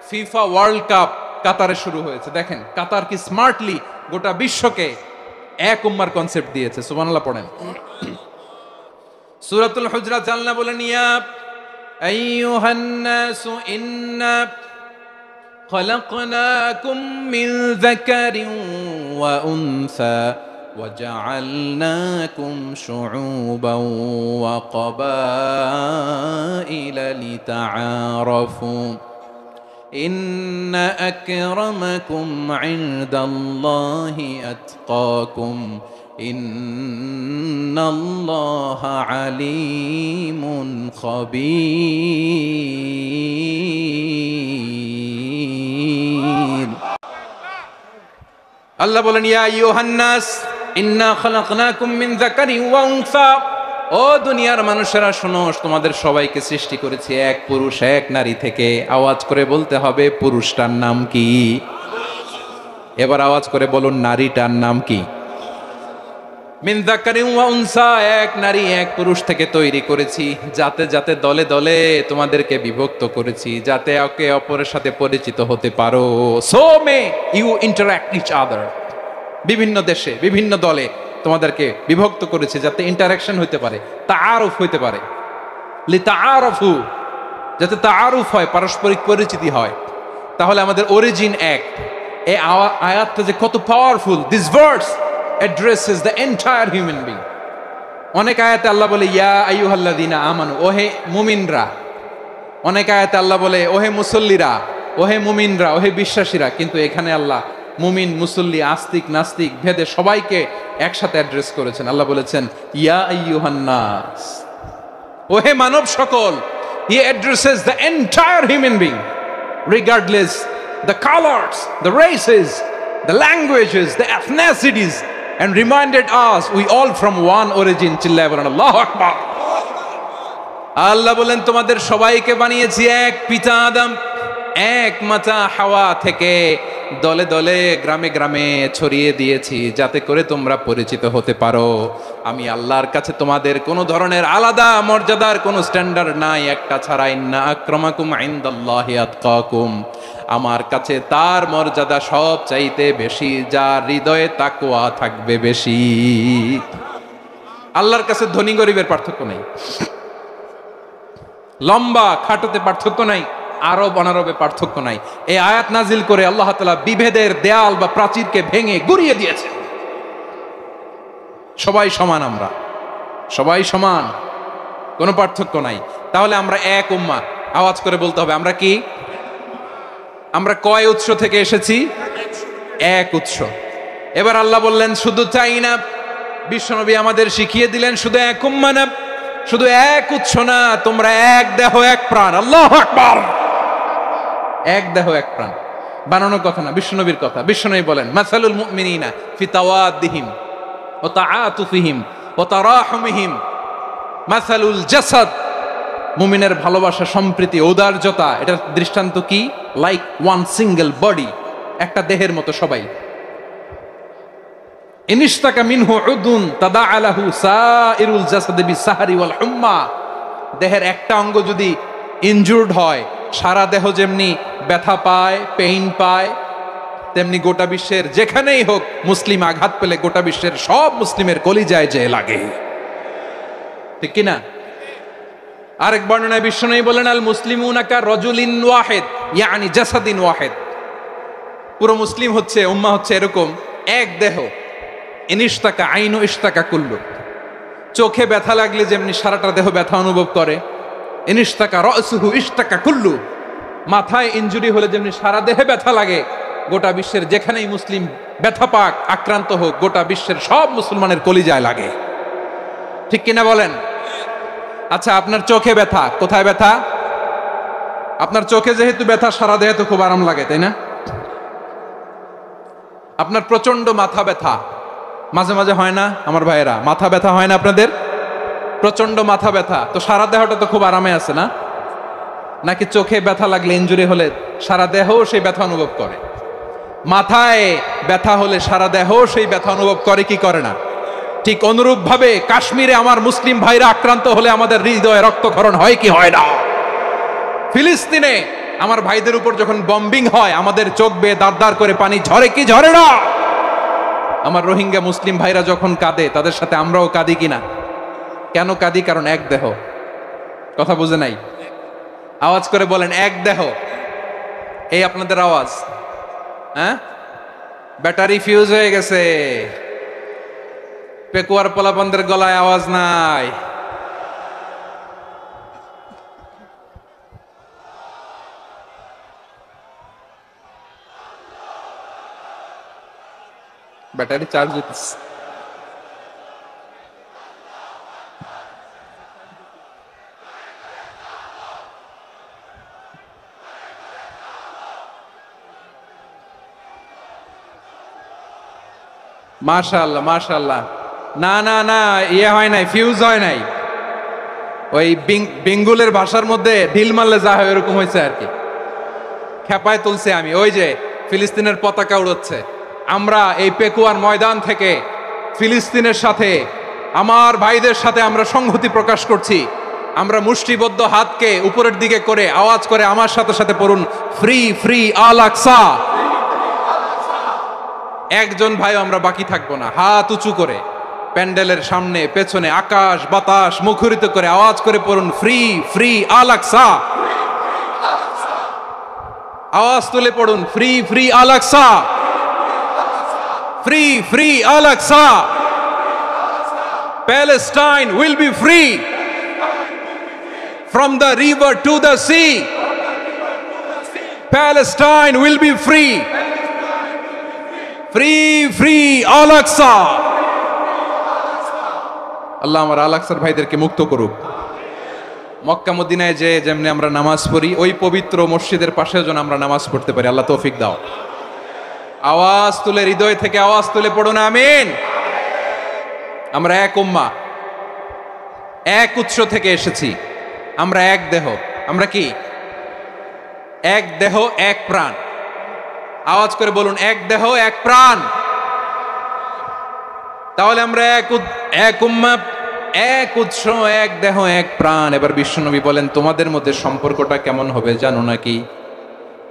ফিফা ওয়ার্ল্ড কাপ কাতারে শুরু হয়েছে। দেখেন কাতার কি স্মার্টলি গোটা বিশ্বকে এক উম্মার কনসেপ্ট দিয়েছে। সুবহানাল্লাহ পড়েন। সূরাতুল হুজরাত আল্লাহ বলেন, ইয়া আইয়ুহান নাসু ইন্না খলাকনাকুম মিন যাকারিন ওয়া উনসা وجعلناكم شعوبا وقبائل لتعارفوا إن أكرمكم عند الله أتقاكم ইন্নাল্লাহা আলিমুন খবীর। আল্লাহ বলেন, ইয়া আইয়ুহান নাস ইন্না খালাকনাকুম মিন যাকারিন ওয়া উনসা। ও দুনিয়ার মানুষেরা শোনো, তোমাদের সবাইকে সৃষ্টি করেছি এক পুরুষ এক নারী থেকে। আওয়াজ করে বলতে হবে, পুরুষটার নাম কি? এবার আওয়াজ করে বলুন, নারীটার নাম কি? মিন যাকারিন ওয়া উনসা, এক নারী এক পুরুষ থেকে তৈরি করেছি। যাতে যাতে দলে দলে তোমাদেরকে বিভক্ত করেছি, যাতে একে অপরের সাথে পরিচিত হতে পারো। So may you interact each other. বিভিন্ন দেশে বিভিন্ন দলে তোমাদেরকে বিভক্ত করেছে যাতে ইন্টারাকশন হইতে পারে, তাআরুফ হইতে পারে। লিতাআরফু, যাতে তাআরুফ হয়, পারস্পরিক পরিচিতি হয়। তাহলে আমাদের অরিজিন এক। এই আয়াতটা যে কত powerful! This verse addresses the entire human being. অনেক আয়াতে আল্লাহ বলে ইয়া আইয়ুহাল্লাযীনা আমানু, ওহে মুমিনরা। অনেক আয়াতে আল্লাহ বলে ওহে মুসল্লিরা, ওহে মুমিনরা, ওহে বিশ্বাসীরা। কিন্তু এখানে আল্লাহ মুমিন মুসল্লি আস্তিক নাস্তিক ভেদে সবাইকে একসাথে অ্যাড্রেস করেছেন। আল্লাহ বলেছেন ইয়া আইয়ুহান নাস, ওহে মানব সকল। হি addresses the entire human being regardless the colours, the races, the languages, the এথনিসিটিস, and reminded us we all from one origin. চিল্লায় বলেন আল্লাহু আকবার। আল্লাহ বলেন তোমাদের সবাইকে বানিয়েছি এক পিতা আদম, এক মাতা হাওয়া থেকে। দলে দলে গ্রামে গ্রামে ছড়িয়ে দিয়েছি যাতে করে তোমরা পরিচিত হতে পারো। আমি আল্লাহর কাছে তোমাদের কোনো ধরনের আলাদা মর্যাদার কোনো স্ট্যান্ডার্ড নাই, একটা ছাড়া। ইন্না আক্রামাকুম ইনদাল্লাহি আতকাকুম, আমার কাছে তার মর্যাদা সব চাইতে বেশি যার হৃদয়ে তাকওয়া থাকবে বেশি। আল্লাহর কাছে ধনী গরিবের পার্থক্য নেই, লম্বা খাটোতে পার্থক্য নাই, আরব অনারবে পার্থক্য নাই। এই আয়াত নাজিল করে আল্লাহ তাআলা বিভেদের দেয়াল বা প্রাচীরকে ভেঙে গুড়িয়ে দিয়েছে। সবাই সমান, আমরা সবাই সমান, কোনো পার্থক্য নাই। তাহলে আমরা এক উম্মাহ। আওয়াজ করে বলতে হবে, আমরা কি? আমরা কয় উৎস থেকে এসেছি? এক উৎস। এবার আল্লাহ বললেন শুধু তাই না, বিশ্বনবী আমাদের শিখিয়ে দিলেন শুধু এক উম্মাহ না, শুধু এক উৎস না, তোমরা এক দেহ এক প্রাণ। আল্লাহু আকবার। এক দেহ এক প্রাণ, বানানোর কথা না, বিশ্বনবীর কথা। বিশ্বনবী বলেন মাসালুল মুমিনিনা ফি তাওয়াদ্দিহিম ওয়া তাআতুফিহিম ওয়া তারাহুমিহিম মাসালুল জাসাদ। মুমিনের ভালোবাসা, সম্প্রীতি, ঔদার্যতা, এটার দৃষ্টান্ত কি? লাইক ওয়ান সিঙ্গেল বডি, একটা দেহের মতো সবাই। ইনিশতাকা মিনহু উদুন তাদাআলাহু সাইরুল জাসাদি বিসাহরি ওয়াল হুম্মা। দেহের একটা অঙ্গ যদি ইনজুরড হয়, সারা দেহ যেমনি ব্যথা পায়, পেইন পায়, তেমনি গোটা বিশ্বের যেখানেই হোক মুসলিম আঘাত পেলে গোটা বিশ্বের সব মুসলিমের কলিজায় যে লাগে, ঠিক কিনা? আরেক বর্ণনায় বিশ্বনবী বলেন আল মুসলিমুনা কা রাজুলিন ওয়াহিদ ইয়ানি জাসাদিন ওয়াহিদ। পুরো মুসলিম হচ্ছে, উম্মাহ হচ্ছে এরকম এক দেহ। ইনিশতাকা আইনু ইশতাকা কুল্লু। চোখে ব্যথা লাগলে যেমনি সারাটা দেহ ব্যথা অনুভব করে, ইনিশতাকা রাসুহু ইশতাকা কুল্লু। মাথায় ইনজুরি হলে যেমনি সারা দেহে ব্যথা লাগে, গোটা বিশ্বের যেখানেই মুসলিম ব্যথা পাক, আক্রান্ত হোক, গোটা বিশ্বের সব মুসলমানের কলিজায় লাগে, ঠিক কিনা বলেন? আচ্ছা, আপনার চোখে ব্যথা, কোথায় ব্যথা? আপনার চোখে যেহেতু ব্যথা, সারা দেহে তো খুব আরাম লাগে, তাই না? আপনার প্রচন্ড মাথা ব্যথা মাঝে মাঝে হয় না আমার ভাইয়েরা? মাথা ব্যথা হয় না আপনাদের? প্রচন্ড মাথা ব্যথা, তো সারা দেহটা তো খুব আরামে আছে না? নাকি চোখে ব্যথা লাগলে, ইনজুরি হলে সারা দেহ সেই ব্যথা অনুভব করে? মাথায় ব্যথা হলে সারা দেহ সেই ব্যথা অনুভব করে কি করে না? ঠিক অনুরূপ ভাবে কাশ্মীরে আমার মুসলিম ভাইরা আক্রান্ত হলে আমাদের হৃদয়ে রক্তক্ষরণ হয় কি হয় না? ফিলিস্তিনে আমার ভাইদের উপর যখন বম্বিং হয়, আমাদের চোখ বেয়ে দাঁড় দাঁড় করে পানি ঝরে কি ঝরে না? আমার রোহিঙ্গা মুসলিম ভাইরা যখন কাঁদে, তাদের সাথে আমরাও কাঁদি কিনা? কেন কাঁদি? কারণ এক দেহ। কথা বুঝে নাই? আওয়াজ করে বলেন এক দেহ। এই আপনাদের আওয়াজ, হ্যাঁ? ব্যাটারি ফিউজ হয়ে গেছে, পেকুয়ার পোলাপানদের গলায় আওয়াজ নাই। ব্যাটারি চার্জ হইতেছে। মাশাআল্লাহ মাশাআল্লাহ। না না না, ইয়ে হয় নাই, ফিউজ হয় নাই। ওই বেঙ্গুলের ভাষার মধ্যে ঢিল মারলে যা হয় এরকম হয়েছে আর কি। খেপায় তুলছে আমি। ওই যে ফিলিস্তিনের পতাকা উড়োচ্ছে। আমরা এই পেকুয়ার ময়দান থেকে ফিলিস্তিনের সাথে, আমার ভাইদের সাথে আমরা সংহতি প্রকাশ করছি। আমরা মুষ্টিবদ্ধ হাতকে উপরের দিকে করে আওয়াজ করে আমার সাথে সাথে পড়ুন, ফ্রি ফ্রি আল আকসা। একজন ভাই আমরা বাকি থাকবো না। হাত উঁচু করে প্যান্ডেলের সামনে পেছনে আকাশ বাতাস মুখরিত করে আওয়াজ করে পড়ুন, ফ্রি ফ্রি আল আকসা। আওয়াজ তুলে পড়ুন, free free Al Aqsa, free free Al Aqsa. Palestine will be free from the river to the sea. Palestine will be free. Free free Al Aqsa. আল্লাহ আমার আল আকসার ভাইদেরকে মুক্ত করুক। মক্কা মদিনায় যে যেমনি আমরা নামাজ পড়ি, ওই পবিত্র মসজিদের পাশেও যেন আমরা নামাজ পড়তে পারি। আল্লাহ তৌফিক দাও। আওয়াজ তুলে, হৃদয় থেকে আওয়াজ তুলে পড়ুন আমিন। আমরা এক উম্মাহ, এক উৎস থেকে এসেছি। আমরা এক দেহ। আমরা কি? এক দেহ এক প্রাণ। আওয়াজ করে বলুন, এক দেহ এক প্রাণ। তাহলে আমরা এক উম্মাহ, এক উৎস, এক দেহ এক প্রাণ। এবার বিশ্বনবী বলেন, তোমাদের মধ্যে সম্পর্কটা কেমন হবে জানো নাকি?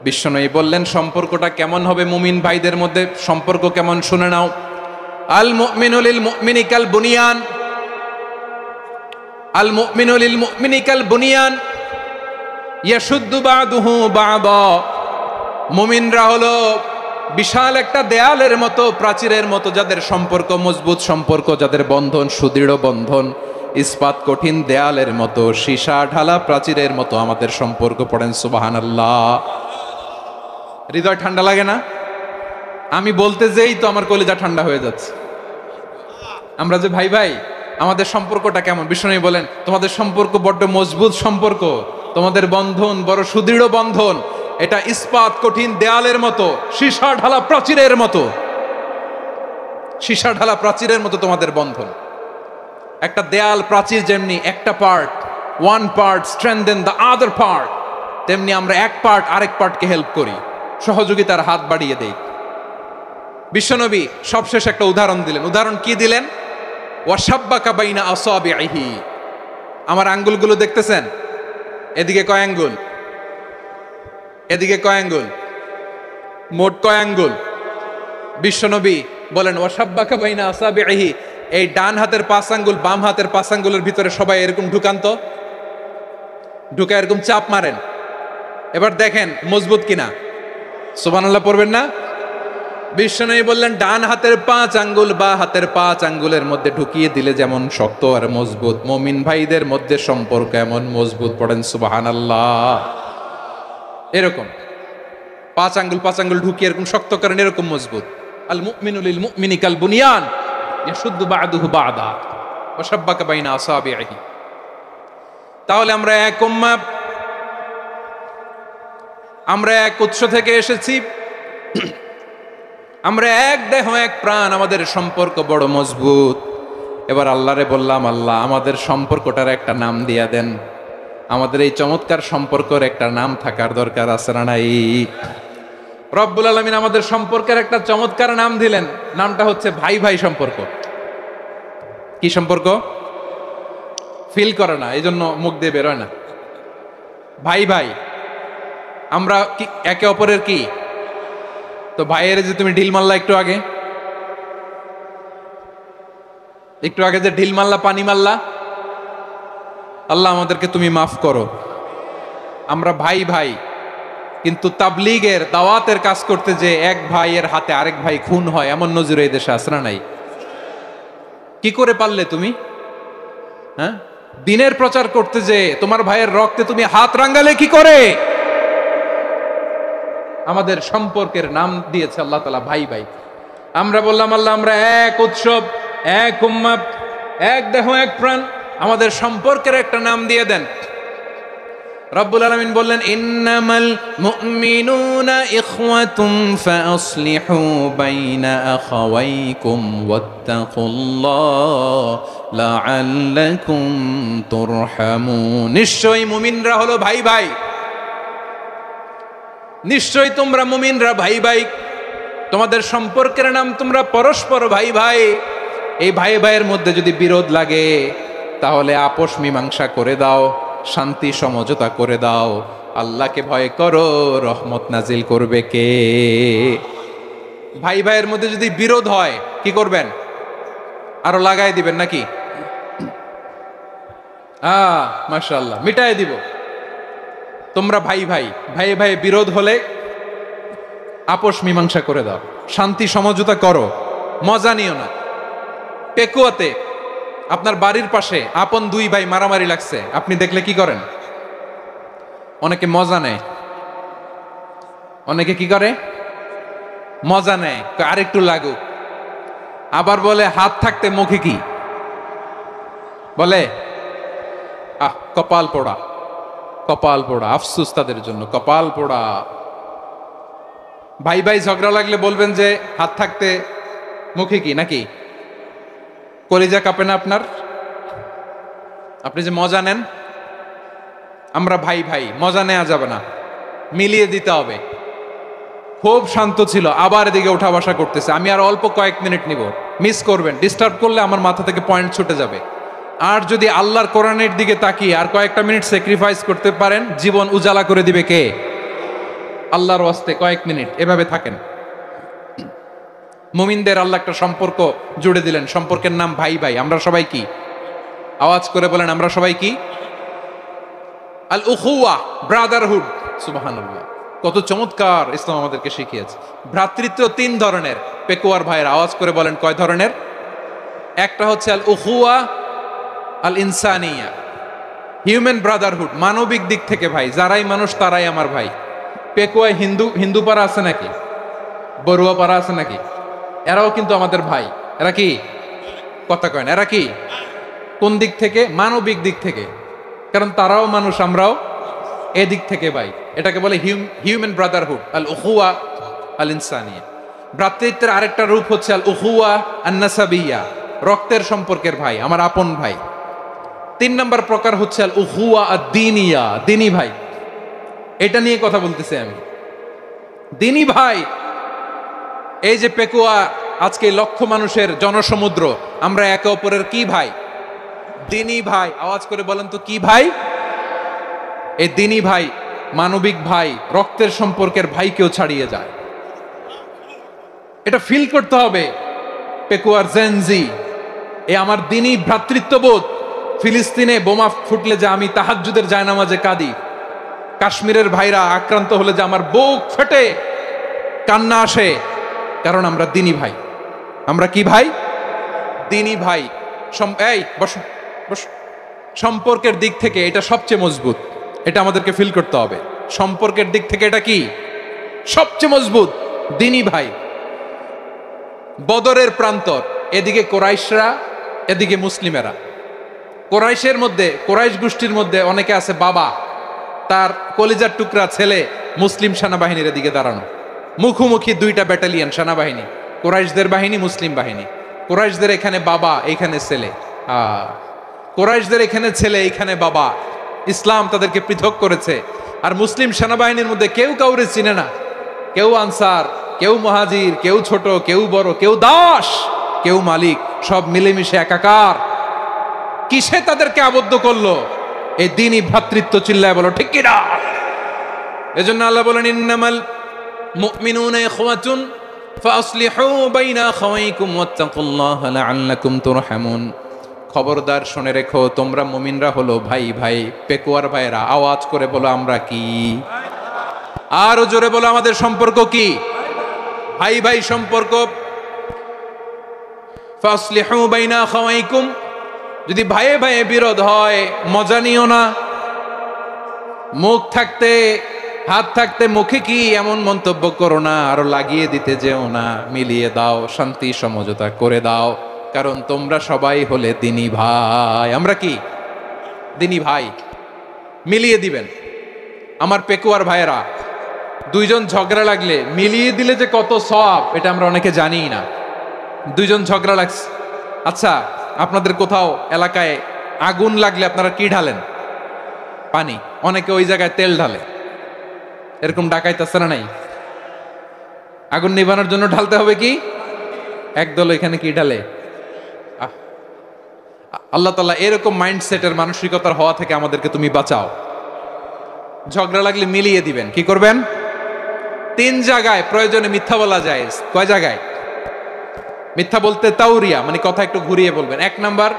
বিশ্বনবী বললেন, সম্পর্কটা কেমন হবে মুমিন ভাইদের মধ্যে? সম্পর্ক কেমন শুনে নাও। আল মুমিনু লিল মুমিনি কাল বুনিয়ান, আল মুমিনু লিল মুমিনি কাল বুনিয়ান ইয়াশুদ্দু বাদুহু বাদা। মুমিনরা হলো বিশাল একটা দেয়ালের মতো, প্রাচীরের মতো, যাদের সম্পর্ক মজবুত সম্পর্ক, যাদের বন্ধন সুদৃঢ় বন্ধন, ইস্পাত কঠিন দেয়ালের মতো, সীসা ঢালা প্রাচীরের মতো আমাদের সম্পর্ক। পড়েন সুবহানাল্লাহ। হৃদয় ঠান্ডা লাগে না? আমি বলতে যেই তো আমার কলিজা ঠান্ডা হয়ে যাচ্ছে। আমরা যে ভাই ভাই, আমাদের সম্পর্কটা কেমন? বিষ্ণু বলেন, তোমাদের সম্পর্ক বড্ড মজবুত সম্পর্ক, তোমাদের বন্ধন বড় সুদৃঢ় বন্ধন। এটা ইস্পাত কঠিন দেয়ালের মতো, সীসা ঢালা প্রাচীরের মতো, সীসা ঢালা প্রাচীরের মতো তোমাদের বন্ধন। একটা দেয়াল প্রাচীর যেমনি একটা part, one part strengthen the other part, তেমনি আমরা এক পার্ট আরেক পার্টকে হেল্প করি, সহযোগিতার হাত বাড়িয়ে দেই। বিশ্বনবী সবশেষ একটা উদাহরণ দিলেন। উদাহরণ কি দিলেন? ওয়াশাব্বাকা বাইনা আসাবিহি। আমার আঙ্গুলগুলো দেখতেছেন? এদিকে কয় আঙ্গুল, এদিকে কয় আঙ্গুল, মোট কয় আঙ্গুল? বিশ্বনবী বলেন, ওয়াশাব্বাকা বাইনা আসাবিহি। এই ডান হাতের 5 আঙ্গুল বাম হাতের 5 আঙ্গুলের ভিতরে সবাই এরকম ঢুকান তো, ঢুকা এরকম চাপ মারেন। এবার দেখেন মজবুত কিনা। সুবহানাল্লাহ পড়বেন না? বিশ্বনবী বললেন, ডান হাতের 5 আঙ্গুল বা হাতের 5 আঙ্গুলের মধ্যে ঢুকিয়ে দিলে যেমন শক্ত আর মজবুত, মুমিন ভাইদের মধ্যে সম্পর্ক এমন মজবুত। পড়েন সুবহানাল্লাহ। এরকম 5 আঙ্গুল ঢুকিয়ে এরকম শক্ত করেন, এরকম মজবুত। আল মুমিনু লিল মুমিনি কাল বুনিয়ান ইয়াশুদ্দু বাদুহু বাদা ওয়া শাব্বাকা বাইনা আসাবিহি। তাহলে আমরা এক উম্মাহ, আমরা এক উৎস থেকে এসেছি, আমরা এক দেহ এক প্রাণ, আমাদের সম্পর্ক বড় মজবুত। এবার আল্লাহরে বললাম, আল্লাহ আমাদের সম্পর্কটার একটা নাম দিয়া দেন। আমাদের এই চমৎকার সম্পর্কের একটা নাম থাকার দরকার আছে না নাই? রব্বুল আলামিন আমাদের সম্পর্কের একটা চমৎকার নাম দিলেন। নামটা হচ্ছে ভাই ভাই সম্পর্ক। কি সম্পর্ক? ফিল করে না, এই জন্য মুখ দিয়ে বেরোয় না। ভাই ভাই, আমরা কি একে অপরের কি? তো ভাইয়ের যে তুমি ঢিল মারলা একটু আগে, একটু আগে যে ঢিল মারলা, পানি মারলা, আল্লাহ আমাদেরকে তুমি মাফ করো। আমরা ভাই ভাই, কিন্তু তাবলীগের দাওয়াতের কাজ করতে যে এক ভাইয়ের হাতে আরেক ভাই খুন হয়, এমন নজির এই দেশে আছে না নাই? কি করে পারলে তুমি? হ্যাঁ, দিনের প্রচার করতে যে তোমার ভাইয়ের রক্তে তুমি হাত রাঙ্গালে কি করে? আমাদের সম্পর্কের নাম দিয়েছে আল্লাহ তাআলা ভাই ভাই। আমরা বললাম, আল্লাহ আমরা এক উৎসব, এক উম্মাহ, এক দেহ এক প্রাণ, আমাদের সম্পর্কের একটা নাম দিয়ে দেন। রব্বুল আলামিন বললেন ইন্নামাল মুমিনুনা ইখওয়াতুম ফাআসলিহু বাইনা আখাওয়াইকুম ওয়াত্তাকুল্লাহ লাআল্লাকুম তুরহামুন। নিশ্চয়ই মুমিনরা হলো ভাই ভাই, নিশ্চয়ই তোমরা মুমিনরা ভাই ভাই, তোমাদের সম্পর্কের নাম তোমরা পরস্পর ভাই ভাই। এই ভাই ভাইয়ের মধ্যে যদি বিরোধ লাগে তাহলে আপোষ মীমাংসা করে দাও, শান্তি সমঝোতা করে দাও। আল্লাহকে ভয় করো, রহমত নাজিল করবে কে? ভাই ভাইয়ের মধ্যে যদি বিরোধ হয় কি করবেন? আরো লাগাই দিবেন নাকি? মাশাআল্লাহ, মিটাই দিব। তোমরা ভাই ভাই, ভাই ভাই বিরোধ হলে আপোষ মীমাংসা করে দাও, শান্তি সমঝোতা করো, মজা নিও না। পেকুয়াতে আপনার বাড়ির পাশে আপন দুই ভাই মারামারি লাগছে, আপনি দেখলে কি করেন? অনেকে মজা নেয়। অনেকে কি করে? মজা নেয়, আরেকটু লাগুক। আবার বলে হাত থাকতে মুখে কি বলে? কপাল পোড়া, কপাল পোড়া। আফসোস তাদের জন্য, কপাল পোড়া। ভাই ভাই ঝগড়া লাগলে বলবেন যে হাত থাকতে মুখে কি, নাকি? কলিজা কাঁপে না আপনার? আপনি যে মজা নেন। আমরা ভাই ভাই, মজা নেওয়া যাবে না, মিলিয়ে দিতে হবে। খুব শান্ত ছিল, আবার এদিকে উঠা বসা করতেছে। আমি আর অল্প কয়েক মিনিট নিব, মিস করবেন। ডিস্টার্ব করলে আমার মাথা থেকে পয়েন্ট ছুটে যাবে। আর যদি আল্লাহর কোরআনের দিকে তাকিয়ে আর কয়েকটা মিনিট স্যাক্রিফাইস করতে পারেন, জীবন উজালা করে দিবে কে? আল্লাহর ওয়াস্তে কয়েক মিনিট এভাবে থাকেন। মুমিনদের আল্লাহ একটা সম্পর্ক জুড়ে দিলেন, সম্পর্কের নাম ভাই ভাই। আমরা সবাই কি? আওয়াজ করে বলেন, আমরা সবাই কি? আল উখুয়া, ব্রাদারহুড। সুবহানাল্লাহ, কত চমৎকার ইসলাম আমাদেরকে শিখিয়েছে। ভ্রাতৃত্ব তিন ধরনের। পেকুয়ার ভাইয়ের আওয়াজ করে বলেন, কয় ধরনের? একটা হচ্ছে আল উখুয়া আল ইনসানিয়া, হিউম্যান ব্রাদারহুড, মানবিক দিক থেকে ভাই। যারাই মানুষ তারাই আমার ভাই। পেকুয়ায় হিন্দু পাড়া আছে নাকি? বড়ুয়া পাড়া আছে নাকি? এরাও কিন্তু আমাদের ভাই। এরা কি? কথা কয় না। এরা কি? কোন দিক থেকে? মানবিক দিক থেকে। কারণ তারাও মানুষ, আমরাও এদিক থেকে ভাই। এটাকে বলে হিউম্যান ব্রাদারহুড, আল উখুয়া আল ইনসানিয়া। ভ্রাতৃত্বের আরেকটা রূপ হচ্ছে আল উখুয়া আন নাসাবিয়া, রক্তের সম্পর্কের ভাই, আমার আপন ভাই। তিন নম্বর প্রকার হচ্ছে আল উখুয়া আদ দীনিয়া, দিনী ভাই। এটা নিয়ে কথা বলতেছি আমি। দিনী ভাই, এই যে পেকুয়া, আজকে লক্ষ মানুষের জনসমুদ্র, আমরা একে অপরের কি ভাই? দিনী ভাই। আওয়াজ করে বলেন তো কি ভাই? এই দিনী ভাই, মানবিক ভাই, রক্তের সম্পর্কের ভাইকেও ছাড়িয়ে যায়। এটা ফিল করতে হবে। পেকুয়ার জেনজি, এ আমার দিনী ভ্রাতৃত্ববোধ। ফিলিস্তিনে বোমা ফুটলে যে আমি তাহাজ্জুদের জায়নামাজে কাঁদি, কাশ্মীরের ভাইরা আক্রান্ত হলে যে আমার বুক ফেটে কান্না আসে, কারণ আমরা দিনী ভাই। আমরা কি ভাই? দিনী ভাই। এই বসো বসো। সম্পর্কের দিক থেকে এটা সবচেয়ে মজবুত। এটা আমাদেরকে ফিল করতে হবে। সম্পর্কের দিক থেকে এটা কি? সবচেয়ে মজবুত, দিনী ভাই। বদরের প্রান্তর, এদিকে কোরাইশরা, এদিকে মুসলিমেরা। কোরাইশের মধ্যে, কোরাইশ গোষ্ঠীর মধ্যে অনেকে আছে বাবা, তার কলিজার টুকরা ছেলে মুসলিম সেনাবাহিনীর এদিকে দাঁড়ানো। মুখোমুখি দুইটা ব্যাটালিয়ন সেনাবাহিনী, কোরাইশদের বাহিনী, মুসলিম বাহিনী। কোরাইশদের এখানে বাবা, এইখানে ছেলে। কোরাইশদের এখানে ছেলে, এইখানে বাবা। ইসলাম তাদেরকে পৃথক করেছে। আর মুসলিম সেনাবাহিনীর মধ্যে কেউ কাউরে চিনে না। কেউ আনসার, কেউ মুহাজির, কেউ ছোট, কেউ বড়, কেউ দাস, কেউ মালিক, সব মিলেমিশে একাকার। কিসে তাদেরকে আবদ্ধ করলো? এই দিনই ভ্রাতৃত্ব। চিল্লায় বলো ঠিক কিনা? এজন্য আল্লাহ বলেন, ইন্নামাল মুমিনুনা ইখওয়াতুন ফাসলিহু বাইনা আখাওয়াইকুম ওয়াত্তাকুল্লাহ লাআল্লাকুম তুরহামুন। খবরদার শুনে রেখো, তোমরা মুমিনরা হলো ভাই ভাই। পেকুয়ার ভাইরা আওয়াজ করে বলো, আমরা কি? আরো জোরে বলো, আমাদের সম্পর্ক কি? ভাই ভাই সম্পর্ক। ফাসলিহু বাইনা আখাওয়াইকুম, যদি ভাইয়ে ভাইয়ে বিরোধ হয় মজা নিও না। মুখ থাকতে, হাত থাকতে মুখে কি এমন মন্তব্য করো না, আরো লাগিয়ে দিতে যেও না। মিলিয়ে দাও, শান্তি সমঝোতা করে দাও, কারণ তোমরা সবাই হলে দিনী ভাই। আমরা কি? দিনী ভাই। মিলিয়ে দিবেন। আমার পেকুয়ার ভাইয়েরা, দুইজন ঝগড়া লাগলে মিলিয়ে দিলে যে কত সওয়াব এটা আমরা অনেকে জানিই না। দুইজন ঝগড়া লাগছে, আচ্ছা আপনাদের কোথাও এলাকায় আগুন লাগলে আপনারা কি ঢালেন? পানি। অনেকে ওই জায়গায় তেল ঢালে। এরকম ডাকাইতে আছে না নাই? আগুন নিভানোর জন্য ঢালতে হবে কি? একদল এখানে কি ঢালে? আল্লাহ তাআলা এরকম মাইন্ডসেটের মানসিকতার হওয়া থেকে আমাদেরকে তুমি বাঁচাও। ঝগড়া লাগলে মিলিয়ে দিবেন। কি করবেন? 3 জায়গায় প্রয়োজনে মিথ্যা বলা যায়। কয় জায়গায় মিথ্যা বলতে? তাওরিয়া, মানে কথা একটু ঘুরিয়ে বলবেন। 1 নাম্বার,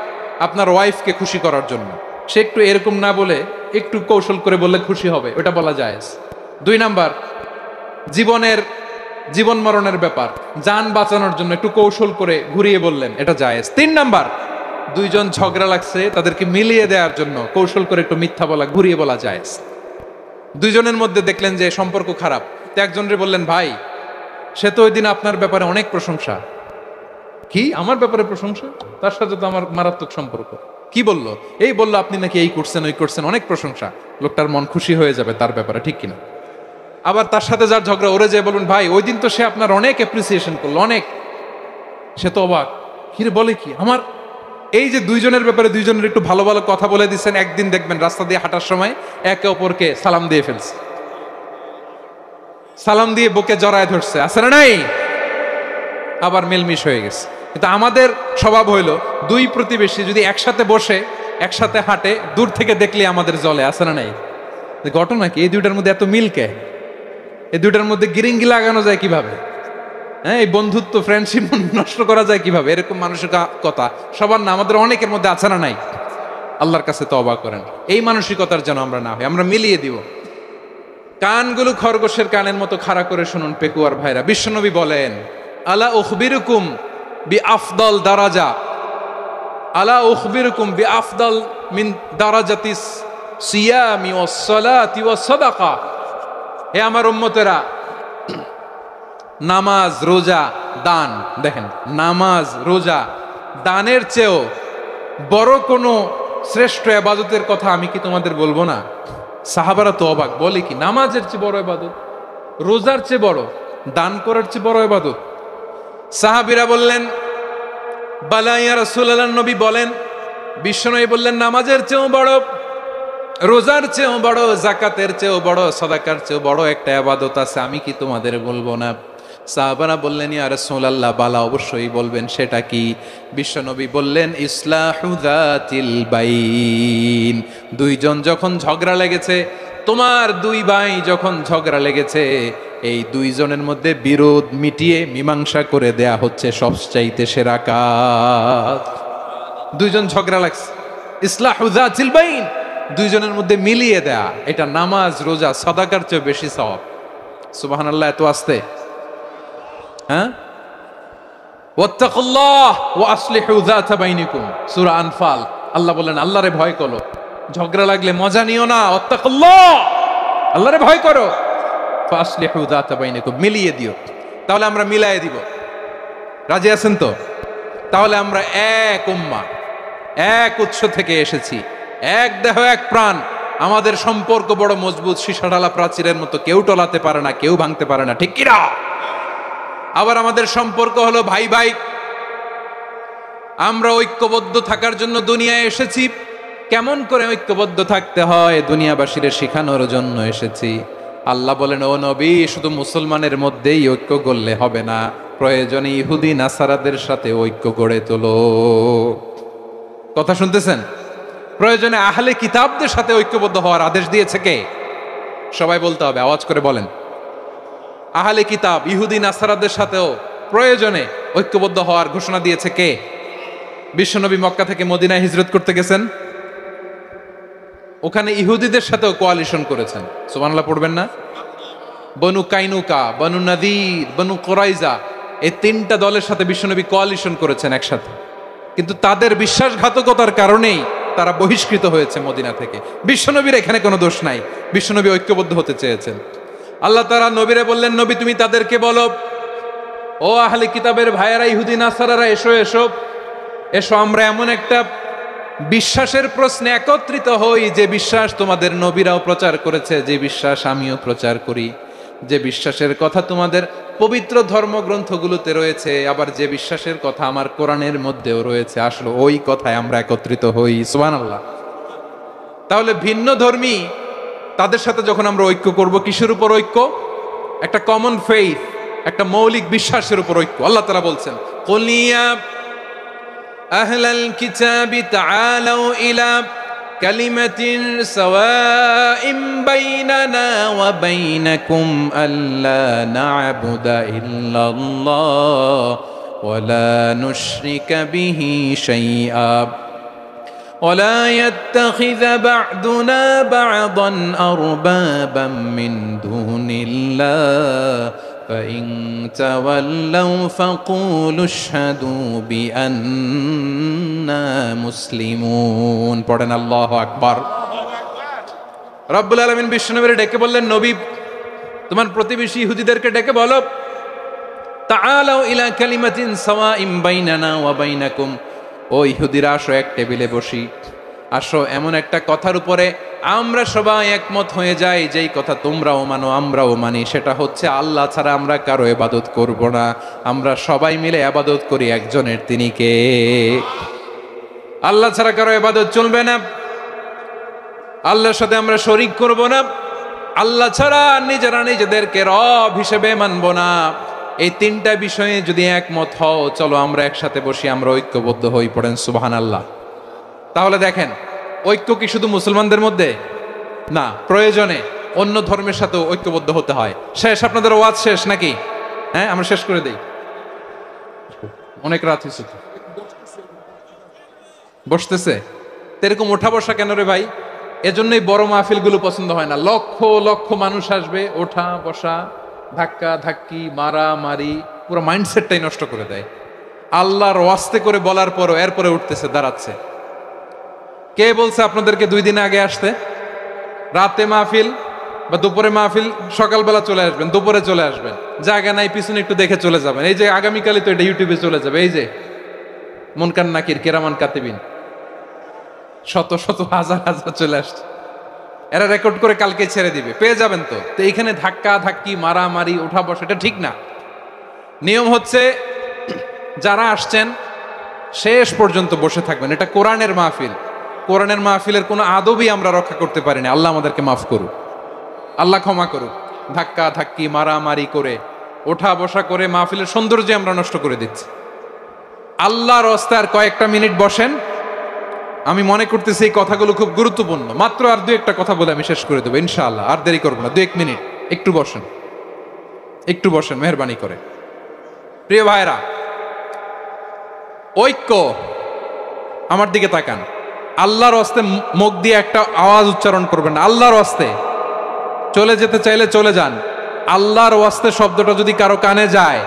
আপনার ওয়াইফকে খুশি করার জন্য, সে একটু এরকম না বলে একটু কৌশল করে বললে খুশি হবে, ওটা বলা যায়। 2 নাম্বার, জীবন মরণের ব্যাপার, জান বাঁচানোর জন্য একটু কৌশল করে ঘুরিয়ে বললেন, এটা জায়েজ। 3 নাম্বার, দুইজন ঝগড়া লাগছে তাদেরকে মিলিয়ে দেওয়ার জন্য কৌশল করে একটু মিথ্যা বলা, ঘুরিয়ে বলা জায়েজ। দুইজনের মধ্যে দেখলেন যে সম্পর্ক খারাপ, তো একজনরে বললেন, ভাই সে তো ওই দিন আপনার ব্যাপারে অনেক প্রশংসা। কি আমার ব্যাপারে প্রশংসা? তার সাথে তো আমার মারাত্মক সম্পর্ক। কি বললো? এই বললো আপনি নাকি এই করছেন ওই করছেন, অনেক প্রশংসা। লোকটার মন খুশি হয়ে যাবে তার ব্যাপারে, ঠিক কিনা? আবার তার সাথে যার ঝগড়া, ওরে যে বলুন, ভাই ওই দিন তো সে আপনার অনেক অ্যাপ্রিসিয়েশন করলো, অনেক। সে তো অবাক, কিরে বলে কি আমার? এই যে দুইজনের ব্যাপারে দুইজনের একটু ভালো ভালো কথা বলে দিচ্ছেন, একদিন দেখবেন রাস্তা দিয়ে হাঁটার সময় একে অপরকে সালাম দিয়ে ফেলছে, সালাম দিয়ে বুকে জড়ায় ধরছে, আছে না নাই? আবার মিলমিশ হয়ে গেছে। কিন্তু আমাদের স্বভাব হইল, দুই প্রতিবেশী যদি একসাথে বসে একসাথে হাঁটে, দূর থেকে দেখলে আমাদের জলে, আছে না নাই? ঘটনা কি? এই দুইটার মধ্যে এত মিলকে, এই দুইটার মধ্যে গিরিঙ্গি লাগানো যায় কিভাবে? হ্যাঁ, এই বন্ধুত্ব ফ্রেন্ডশিপ নষ্ট করা যায় কিভাবে? এরকম মানসিকতা সবার না, আমাদের অনেকের মধ্যে আছে না নাই? আল্লাহর কাছে তওবা করেন এই মানসিকতার যেন আমরা না হই, আমরা মিলিয়ে দিব। কানগুলো খরগোশের কানের মতো খাড়া করে শুনুন পেকুয়ার ভাইরা। বিশ্বনবী বলেন, আলা উখবিরুকুম বিআফদাল দারাজা, আলা উখবিরুকুম বিআফদাল মিন দারাজাতিস সিয়ামি ওয়াস সালাতি ওয়াস সাদাকা। হে আমার উম্মতেরা, নামাজ, রোজা, দান, দেখেন নামাজ, রোজা, দানের চেয়েও বড় কোনো শ্রেষ্ঠ ইবাদতের কথা আমি কি তোমাদের বলবো না? সাহাবারা তো অবাক, বলে কি নামাজের চেয়ে বড় ইবাদত, রোজার চেয়ে বড়, দান করার চেয়ে বড় ইবাদত? সাহাবীরা বললেন, বালা ইয়া রাসূলুল্লাহ। নবী বলেন, বিশ্বনবী বললেন, নামাজের চেয়েও বড়, রোজার চেয়েও বড়, যাকাতের চেয়েও বড়, সাদাকার চেয়েও বড় একটা ইবাদত আছে, আমি কি তোমাদের বলবো না? সাহাবারা বললেন, ইয়া রাসূলুল্লাহ, বালা অবশ্যই বলবেন, সেটা কি? বিশ্বনবী বললেন, ইসলাহু যাতিল বাইন। দুইজন যখন ঝগড়া লেগেছে, তোমার দুই ভাই যখন ঝগড়া লেগেছে, এই দুইজনের মধ্যে বিরোধ মিটিয়ে মীমাংসা করে দেয়া হচ্ছে সবচাইতে সেরা কাজ। দুইজন ঝগড়া লাগছে, ইসলাহু যাতিল বাইন, দুইজনের মধ্যে মিলিয়ে দেয়া, এটা নামাজ, রোজা, সাদাকার চেয়ে বেশি সওয়াব। সুবহানাল্লাহ, এত আস্তে। হ্যাঁ, ওয়াত্তাকুল্লাহ ওয়া আসলিহু যাতা বাইনিকুম, সূরা আনফাল। আল্লাহ বলেন, আল্লাহরে ভয় করো, ঝগড়া লাগলে মজা নিও না, ওয়াত্তাকুল্লাহ, আল্লাহরে ভয় করো, ফাসলিহু যাতা বাইনিকুম, মিলিয়ে দিও। তাহলে আমরা মিলায়ে দিব, রাজি আছেন তো? তাহলে আমরা এক উম্মাহ, এক উৎস থেকে এসেছি, এক দেহ এক প্রাণ, আমাদের সম্পর্ক বড় মজবুত, সীসাঢালা প্রাচীরের মতো, কেউ টলাতে পারে না, কেউ ভাঙতে পারে না, ঠিক কিনা? আবার আমাদের সম্পর্ক হলো ভাই ভাই, আমরা ঐক্যবদ্ধ থাকার জন্য দুনিয়ায় এসেছি। কেমন করে ঐক্যবদ্ধ থাকতে হয় দুনিয়াবাসীরে শেখানোর জন্য এসেছি। আল্লাহ বলেন, ও নবী, শুধু মুসলমানের মধ্যেই ঐক্য গড়লে হবে না, প্রয়োজনে ইহুদি নাসারাদের সাথে ঐক্য গড়ে তোলো। কথা শুনতেছেন? প্রয়োজনে আহলে কিতাবদের সাথে ঐক্যবদ্ধ হওয়ার আদেশ দিয়েছে কে? সবাই বলতে হবে, আওয়াজ করে বলেন। আহলে কিতাব, ইহুদি নাসারাদের সাথেও প্রয়োজনে ঐক্যবদ্ধ হওয়ার ঘোষণা দিয়েছে কে? বিশ্বনবী মক্কা থেকে মদিনায় হিজরত করতে গেছেন, ওখানে ইহুদিদের সাথেও কোয়ালিশন করেছেন। সুবহানাল্লাহ পড়বেন না? বনু কাইনুকা, বনু নাদির, বনু কুরাইজা, এই 3টা দলের সাথে বিশ্বনবী কোয়ালিশন করেছেন একসাথে। কিন্তু তাদের বিশ্বাসঘাতকতার কারণেই তারা বহিষ্কৃত হয়েছে মদিনা থেকে। বিশ্বনবীর এখানে কোনো দোষ নাই, বিশ্বনবী ঐক্যবদ্ধ হতে চেয়েছেন। আল্লাহ তাআলা নবীরে বললেন, নবী তুমি তাদেরকে বলো, ও আহলে কিতাবের ভাইয়েরা, ইহুদি নাসারারা, এসো এসো এসো, আমরা এমন একটা বিশ্বাসের প্রশ্নে একত্রিত হই, যে বিশ্বাস তোমাদের নবীরাও প্রচার করেছে, যে বিশ্বাস আমিও প্রচার করি, যে বিশ্বাসের কথা তোমাদের পবিত্র ধর্মগ্রন্থগুলোতে রয়েছে, আবার যে বিশ্বাসের কথা আমার কোরআনের মধ্যেও রয়েছে, আসলে ওই কথায় আমরা একত্রিত হই। সুবহানাল্লাহ। তাহলে ভিন্ন ধর্মী তাদের সাথে যখন আমরা ঐক্য করব, কিসের উপর ঐক্য? একটা কমন ফেইথ, একটা মৌলিক বিশ্বাসের উপর ঐক্য। আল্লাহ তাআলা বলছেন, কুল ইয়া আহলাল কিতাবি তাআলাউ ইলা কালিমাতিন সাওয়াইন বাইনানা ওয়া বাইনাকুম আল্লা না'বুদা ইল্লাল্লাহ ওয়া লা নুশরিকা বিহি শাইআ ولا يتخذ بعضنا بعضا أربابا من دون الله فإن تولوا فقولوا اشهدوا بأننا مسلمون পড়েন আল্লাহু আকবার। রব্বুল আলামিন বিশ্বনবীকে ডেকে বললেন, নবী তোমার প্রতিবেশী ইহুদিদেরকে ডেকে বলো, তাআলাউ ইলা কালিমাতিন সাওয়াইন বাইনানা ওয়া বাইনাকুম, ও ইহুদিরা আসো, এক টেবিলে বসি, আসো এমন একটা কথার উপরে আমরা সবাই একমত হয়ে যাই, যেই কথা তোমরাও মানো আমরাও মানি, সেটা হচ্ছে আল্লাহ ছাড়া আমরা কারো ইবাদত করব না, আমরা সবাই মিলে ইবাদত করি একজনের, তিনি কে? আল্লাহ ছাড়া কারো ইবাদত চলবে না, আল্লাহর সাথে আমরা শরীক করব না, আল্লাহ ছাড়া নিজেরা নিজেদেরকে রব হিসেবে মানব না। এই তিনটা বিষয়ে যদি একমত হও, চলো আমরা একসাথে বসি, আমরা ঐক্যবদ্ধ হই। পড়েন সুবহানাল্লাহ। তাহলে দেখেন, ঐক্য কি শুধু মুসলমানদের মধ্যে না, প্রয়োজনে অন্য ধর্মের সাথেও ঐক্যবদ্ধ হতে হয়। শেষ, আপনাদের ওয়াজ শেষ নাকি? হ্যাঁ, আমরা শেষ করে দেই, অনেক রাত হয়েছে। বসতেছে এরকম ওঠা বসা কেন রে ভাই? এজন্যই বড় মাহফিলগুলো পছন্দ হয় না। লক্ষ লক্ষ মানুষ আসবে, ওঠা বসা, ধাক্কা ধাক্কি, মারা মারি, পুরো মাইন্ডসেটটাই নষ্ট করে দেয়। আল্লাহর ওয়াস্তে করে বলার পরও এরপরে উঠতেছে, দাঁড়াচ্ছে। কে বলছে আপনাদেরকে 2 দিন আগে আসতে? রাতে মাহফিল বা দুপুরে মাহফিল, সকালবেলা চলে আসবেন, দুপুরে চলে আসবেন, জায়গা নাই পিছনে একটু দেখে চলে যাবেন। এই যে আগামীকালই তো এটা ইউটিউবে চলে যাবে, এই যে মুনকার নাকির কেরামান কাতিবিন শত শত হাজার হাজার চলে আসছে, এরা রেকর্ড করে কালকে ছেড়ে দিবে, পেয়ে যাবেন। তো এইখানে ধাক্কা ধাক্কি, মারামারি, ওঠা বসা, এটা ঠিক না। নিয়ম হচ্ছে যারা আসছেন শেষ পর্যন্ত বসে থাকবেন। এটা কোরআনের মাহফিল, কোরআনের মাহফিলের কোনো আদবই আমরা রক্ষা করতে পারিনি। আল্লাহ আমাদেরকে মাফ করুক, আল্লাহ ক্ষমা করুক। ধাক্কা ধাক্কি, মারামারি করে, ওঠা বসা করে মাহফিলের সৌন্দর্য আমরা নষ্ট করে দিচ্ছি। আল্লাহর রাস্তায় আর কয়েকটা মিনিট বসেন। আমি মনে করতেছি এই কথাগুলো খুব গুরুত্বপূর্ণ। মাত্র আর 2-1টা কথা বলে আমি শেষ করে দেবো ইনশাআল্লাহ, আর দেরি করবো না। 2-1 মিনিট একটু বসেন, একটু বসেন মেহরবানি করে। প্রিয় ভাইরা, ঐক্য, আমার দিকে তাকান। আল্লাহর রাস্তায় মুখ দিয়ে একটা আওয়াজ উচ্চারণ করবেন না। আল্লাহর রাস্তায় চলে যেতে চাইলে চলে যান। আল্লাহর ওয়াস্তে শব্দটা যদি কারো কানে যায়,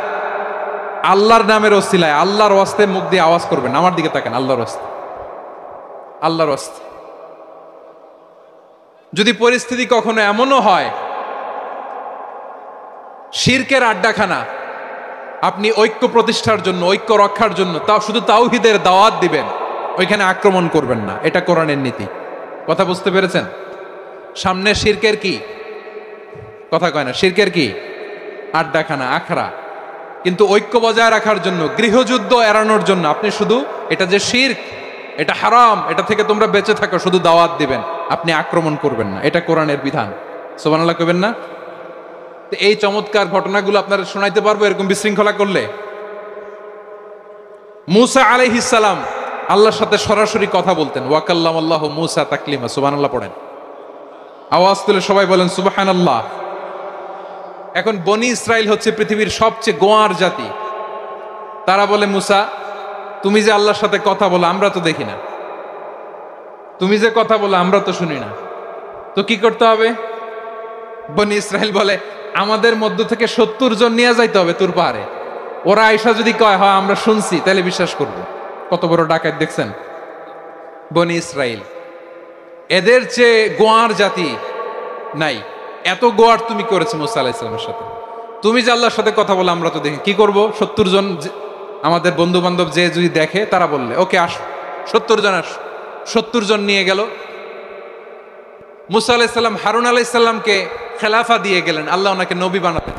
আল্লাহর নামের ওসিলায় আল্লাহর ওয়াস্তে মুখ দিয়ে আওয়াজ করবেন। আমার দিকে তাকান, আল্লাহর ওয়াস্তে, আল্লাহর ওয়াস্তে। যদি পরিস্থিতি কখনো এমনও হয় শিরকের আড্ডাখানা, আপনি ঐক্য প্রতিষ্ঠার জন্য, ঐক্য রক্ষার জন্য তাও শুধু তাওহীদের দাওয়াত দিবেন, ওইখানে আক্রমণ করবেন না। এটা কোরআনের নীতি। কথা বুঝতে পেরেছেন? সামনে শিরকের কি কথা কয় না, শিরকের কি আড্ডাখানা, আখড়া। কিন্তু ঐক্য বজায় রাখার জন্য, গৃহযুদ্ধ এড়ানোর জন্য আপনি শুধু এটা যে শিরক, এটা হারাম, এটা থেকে তোমরা বেঁচে থাকো, শুধু দাওয়াত দিবেন, আপনি আক্রমণ করবেন না। এটা কোরআনের বিধান। সুবহানাল্লাহ কইবেন না? তো এই চমৎকার ঘটনাগুলো আপনারা শোনাইতে পারবো এরকম বিশৃঙ্খলা করলে। মূসা আলাইহিস সালাম আল্লাহর সাথে সরাসরি কথা বলতেন। ওয়াকাল্লামাল্লাহু মূসা তাকলিমা। সুবহানাল্লাহ পড়েন, আওয়াজ তুলে সবাই বলেন সুবহানাল্লাহ। এখন বনি ইসরাইল হচ্ছে পৃথিবীর সবচেয়ে গোয়ার জাতি। তারা বলে, মূসা তুমি যে আল্লাহর সাথে কথা বলো আমরা তো দেখি না, তুমি যে কথা বলো আমরা তো শুনি না, তো কি করতে হবে? বনি ইসরাইল বলে, আমাদের মধ্য থেকে 70 জন নিয়ে যাইতে হবে তুর পাহাড়ে। ওরা আয়সা যদি কয় হয় আমরা শুনছি, তাহলে বিশ্বাস করব। কত বড় ডাকাত দেখছেন বনি ইসরাইল। এদের চেয়ে গোয়ার জাতি নাই। এত গোয়ার তুমি করেছো মুসা আলাইহিস সালামের সাথে। তুমি যে আল্লাহর সাথে কথা বলে আমরা তো দেখি, কি করব? 70 জন আমাদের বন্ধু বান্ধব যে যদি দেখে, তারা বললে ওকে আসো, 70 জন আসো, 70 জন নিয়ে গেল। মুসা আলাইহিসসালাম হারুন আলাইহিসসালামকে খেলাফা দিয়ে গেলেন, আল্লাহ ওনাকে নবী বানালেন।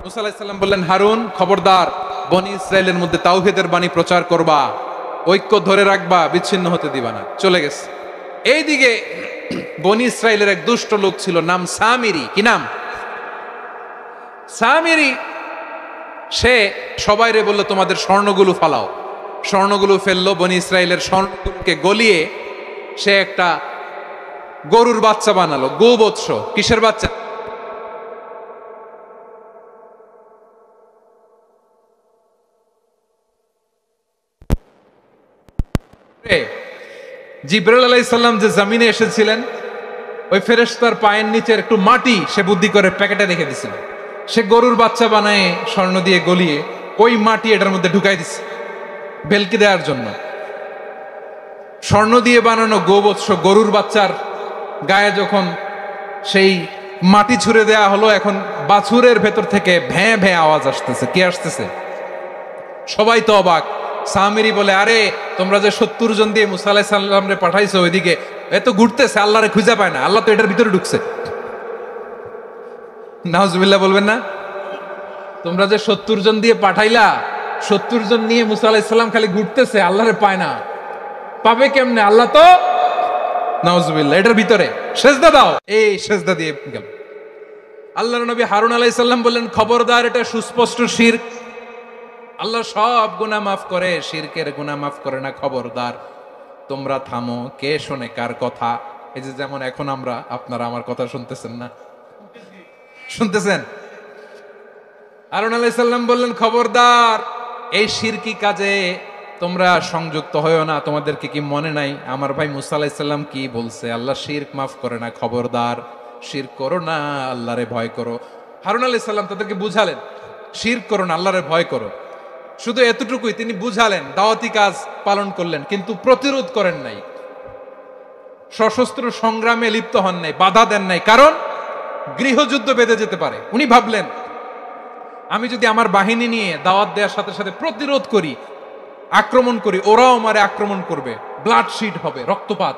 মুসা আলাইহিসসালাম বললেন, হারুন খবরদার, বনি ইসরাইলের মধ্যে তাওহীদের বাণী প্রচার করবা, ঐক্য ধরে রাখবা, বিচ্ছিন্ন হতে দিবা না। চলে গেছে। এইদিকে বনি ইসরাইলের এক দুষ্ট লোক ছিল, নাম সামিরি। কি নাম? সামিরি। সে সবাইরে বলল, তোমাদের স্বর্ণগুলো ফালাও। স্বর্ণগুলো ফেললো, বনি ইসরাইলের স্বর্ণগুলোকে গলিয়ে সে একটা গরুর বাচ্চা বানালো, গোবৎস। কিসের বাচ্চা? জিবরাইল আলাইহিস সালাম যে জমিনে এসেছিলেন, ওই ফেরেশতার পায়ের নিচের একটু মাটি সে বুদ্ধি করে প্যাকেটে রেখে দিছিল। সে গরুর বাচ্চা বানায় স্বর্ণ দিয়ে গলিয়ে ওই মাটি এটার মধ্যে ঢুকাই দিছে ভেলকি দেওয়ার জন্য। স্বর্ণ দিয়ে বানানো গোবৎস গরুর বাচ্চার গায়ে যখন সেই মাটি ছুঁড়ে দেয়া হলো, এখন বাছুরের ভেতর থেকে ভ্যাঁ ভ্যাঁ আওয়াজ আসতেছে। কি আসতেছে? সবাই তো অবাক। সামিরি বলে, আরে তোমরা যে 70 জন দিয়ে মুসা আলাইহিস সালাম রে পাঠাইছো, ওইদিকে এত ঘুরতেছে, আল্লাহরে খুঁজে পায় না, আল্লাহ তো এটার ভিতরে ঢুকছে। নাউজুবিল্লাহ বলবেন না? তোমরা যে 70 জন দিয়ে পাঠাইলা, 70 জন নিয়ে মুসা আলাইহিস সালাম খালি ঘুরতেছে, আল্লাহরে পায় না। পাবে কেমনে? আল্লাহ তো, নাউজুবিল্লাহ, এটার ভিতরে সেজদা দাও। এই সেজদা দিয়ে গেল। আল্লাহর নবী হারুন আলাইহিস সালাম বললেন, খবরদার, এটা সুস্পষ্ট শিরক। আল্লাহ সব গুনাহ মাফ করে, শিরকের গুনাহ মাফ করে না। খবরদার, তোমরা থামো। কে শোনে কার কথা? এই যে যেমন এখন আমরা, আপনারা আমার কথা শুনতেছেন না? শুনতেছেন? হারুন আলাইহিস সালাম বললেন, খবরদার, এই শিরকি কাজে তোমরা সংযুক্ত হয়ো না। তোমাদেরকে কি মনে নাই আমার ভাই মুসা আলাইহিস সালাম কি বলছে? আল্লাহ শিরক মাফ করে না। খবরদার, শিরক করো না, আল্লাহরে ভয় করো। হারুন আলাইহিস সালাম তাদেরকে বুঝালেন, শিরক করো না, আল্লাহরে ভয় করো। শুধু এতটুকুই তিনি বুঝালেন, দাওয়াতি কাজ পালন করলেন, কিন্তু প্রতিরোধ করেন নাই, সশস্ত্র সংগ্রামে লিপ্ত হন নাই, বাধা দেন নাই। কারণ গৃহযুদ্ধ বেঁধে যেতে পারে। উনি ভাবলেন, আমি যদি আমার বাহিনী নিয়ে দাওয়াত দেওয়ার সাথে সাথে প্রতিরোধ করি, আক্রমণ করি, ওরাও আমারে আক্রমণ করবে, ব্লাডশিড হবে, রক্তপাত।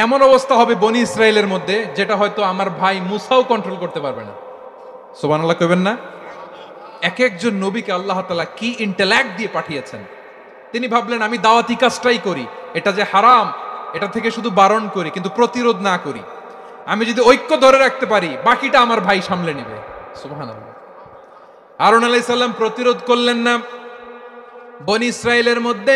এমন অবস্থা হবে বনি ইসরায়েলের মধ্যে, যেটা হয়তো আমার ভাই মুসাও কন্ট্রোল করতে পারবে না। সুবহানাল্লাহ কইবেন না? এক একজন নবীকে আল্লাহ তাআলা কি ইন্টেলেক্ট দিয়ে পাঠিয়েছেন। তিনি ভাবলেন, আমি দাওয়াতি কাজটাই করি, এটা যে হারাম এটা থেকে শুধু বারণ করি, কিন্তু প্রতিরোধ না করি। আমি যদি ঐক্য ধরে রাখতে পারি, বাকিটা আমার ভাই সামলে নেবে। সুবহানাল্লাহ। হারুন আলাইহিস সালাম প্রতিরোধ করলেন না। বনি ইসরায়েলের মধ্যে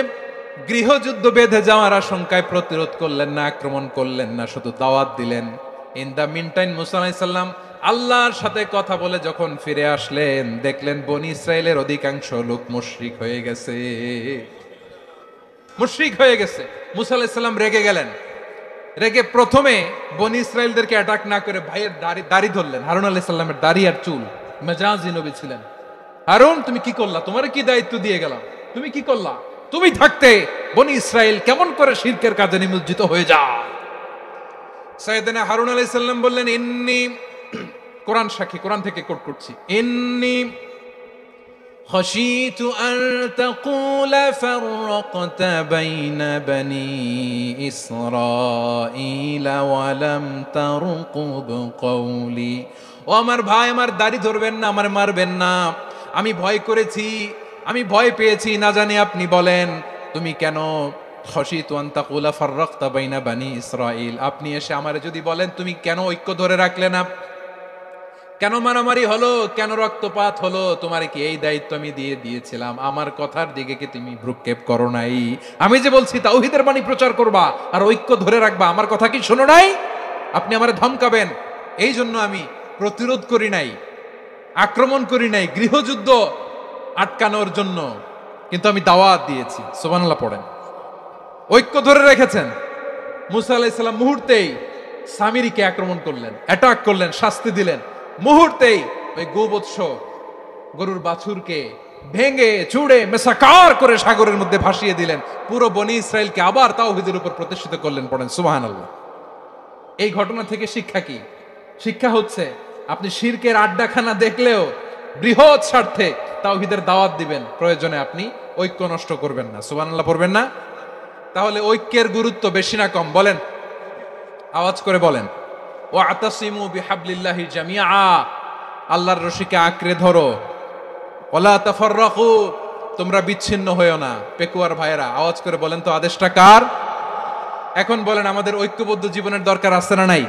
গৃহযুদ্ধ বেঁধে যাওয়ার আশঙ্কায় প্রতিরোধ করলেন না, আক্রমণ করলেন না, শুধু দাওয়াত দিলেন। ইন দা মিন টাইম মুসা আলাইহিস সালাম আল্লাহর সাথে কথা বলে যখন ফিরে আসলেন, দেখলেন বনি ইসরায়েলের অধিকাংশ লোক মুশরিক হয়ে গেছে। মুশরিক হয়ে গেছে। মুসা আলাইহিস সালাম রেগে গেলেন। রেগে প্রথমে বনি ইসরায়েলদেরকে অ্যাটাক না করে ভাইয়ের দাড়ি ধরলেন। হারুন আলাইহিস সালামের দাড়ি আর চুল। মেজাজি নবী ছিলেন। হারুন, তুমি কি করলা? তোমার কি দায়িত্ব দিয়ে গেলাম, তুমি কি করলা? তুমি থাকতে বনি ইসরায়েল কেমন করে শিরকের কাজে নিমজ্জিত হয়ে যায়? সাইয়েদনা হারুন আলাইহিস সালাম বললেন, ইন্নী, কোরআন সাক্ষী, কোরআন থেকে কোট করছি, ইন্নী খাশিতু আন তাকুলা ফাররাকতা বাইনা বনি ইসরাঈল ওয়া লাম তারকুব কওলি। ও আমার ভাই, আমার দাড়ি ধরবেন না, আমার মারবেন না। আমি ভয় করেছি, আমি ভয় পেয়েছি, না জানি আপনি বলেন তুমি কেন খাশিতু আন তাকুলা ফাররাকতা বাইনা বনি ইসরাঈল, আপনি এসে আমারে যদি বলেন তুমি কেন ঐক্য ধরে রাখলে না, কেন মারামারি হলো, কেন রক্তপাত হলো, তোমারে কি এই দায়িত্ব আমি দিয়ে দিয়েছিলাম? আমার কথার দিকে কি তুমি ভ্রুক্ষেপ করো নাই? আমি যে বলছি তাওহীদের বাণী প্রচার করবা আর ঐক্য ধরে রাখবা, আমার কথা কি শোনো নাই? আপনি আমারে ধমকাবেন, এই জন্য আমি প্রতিরোধ করি নাই, আক্রমণ করি নাই, গৃহযুদ্ধ আটকানোর জন্য, কিন্তু আমি দাওয়াত দিয়েছি। সুবহানাল্লাহ পড়েন। ঐক্য ধরে রেখেছেন। মুসা আলাইহিস সালাম মুহূর্তেই সামিরিকে আক্রমণ করলেন, অ্যাটাক করলেন, শাস্তি দিলেন। মুহূর্তেই ওই গোবৎস গরুর বাছুরকে ভেঙে চুড়ে মেসাকার করে সাগরের মধ্যে ভাসিয়ে দিলেন। পুরো বনি ইসরায়েলকে আবার তাওহীদের উপর প্রতিষ্ঠিত করলেন। পড়েন সুবহানাল্লাহ। এই ঘটনা থেকে শিক্ষা কি? শিক্ষা হচ্ছে, আপনি শিরকের আড্ডাখানা দেখলেও বৃহৎ স্বার্থে তাওহীদের দাওয়াত দিবেন, প্রয়োজনে আপনি ঐক্য নষ্ট করবেন না। সুবহানাল্লাহ পড়বেন না? তাহলে ঐক্যের গুরুত্ব বেশি না কম বলেন? আওয়াজ করে বলেন। ওয়াতাসিমু বিহাবলিল্লাহি জামিআ, আল্লাহর রশিকে আঁকড়ে ধরো। ওয়ালা তাফাররাকু, তোমরা বিচ্ছিন্ন হয়েও না। পেকুয়ার ভাইয়েরা আওয়াজ করে বলেন তো আদেশটা কার? এখন বলেন আমাদের ঐক্যবদ্ধ জীবনের দরকার আছে না নাই?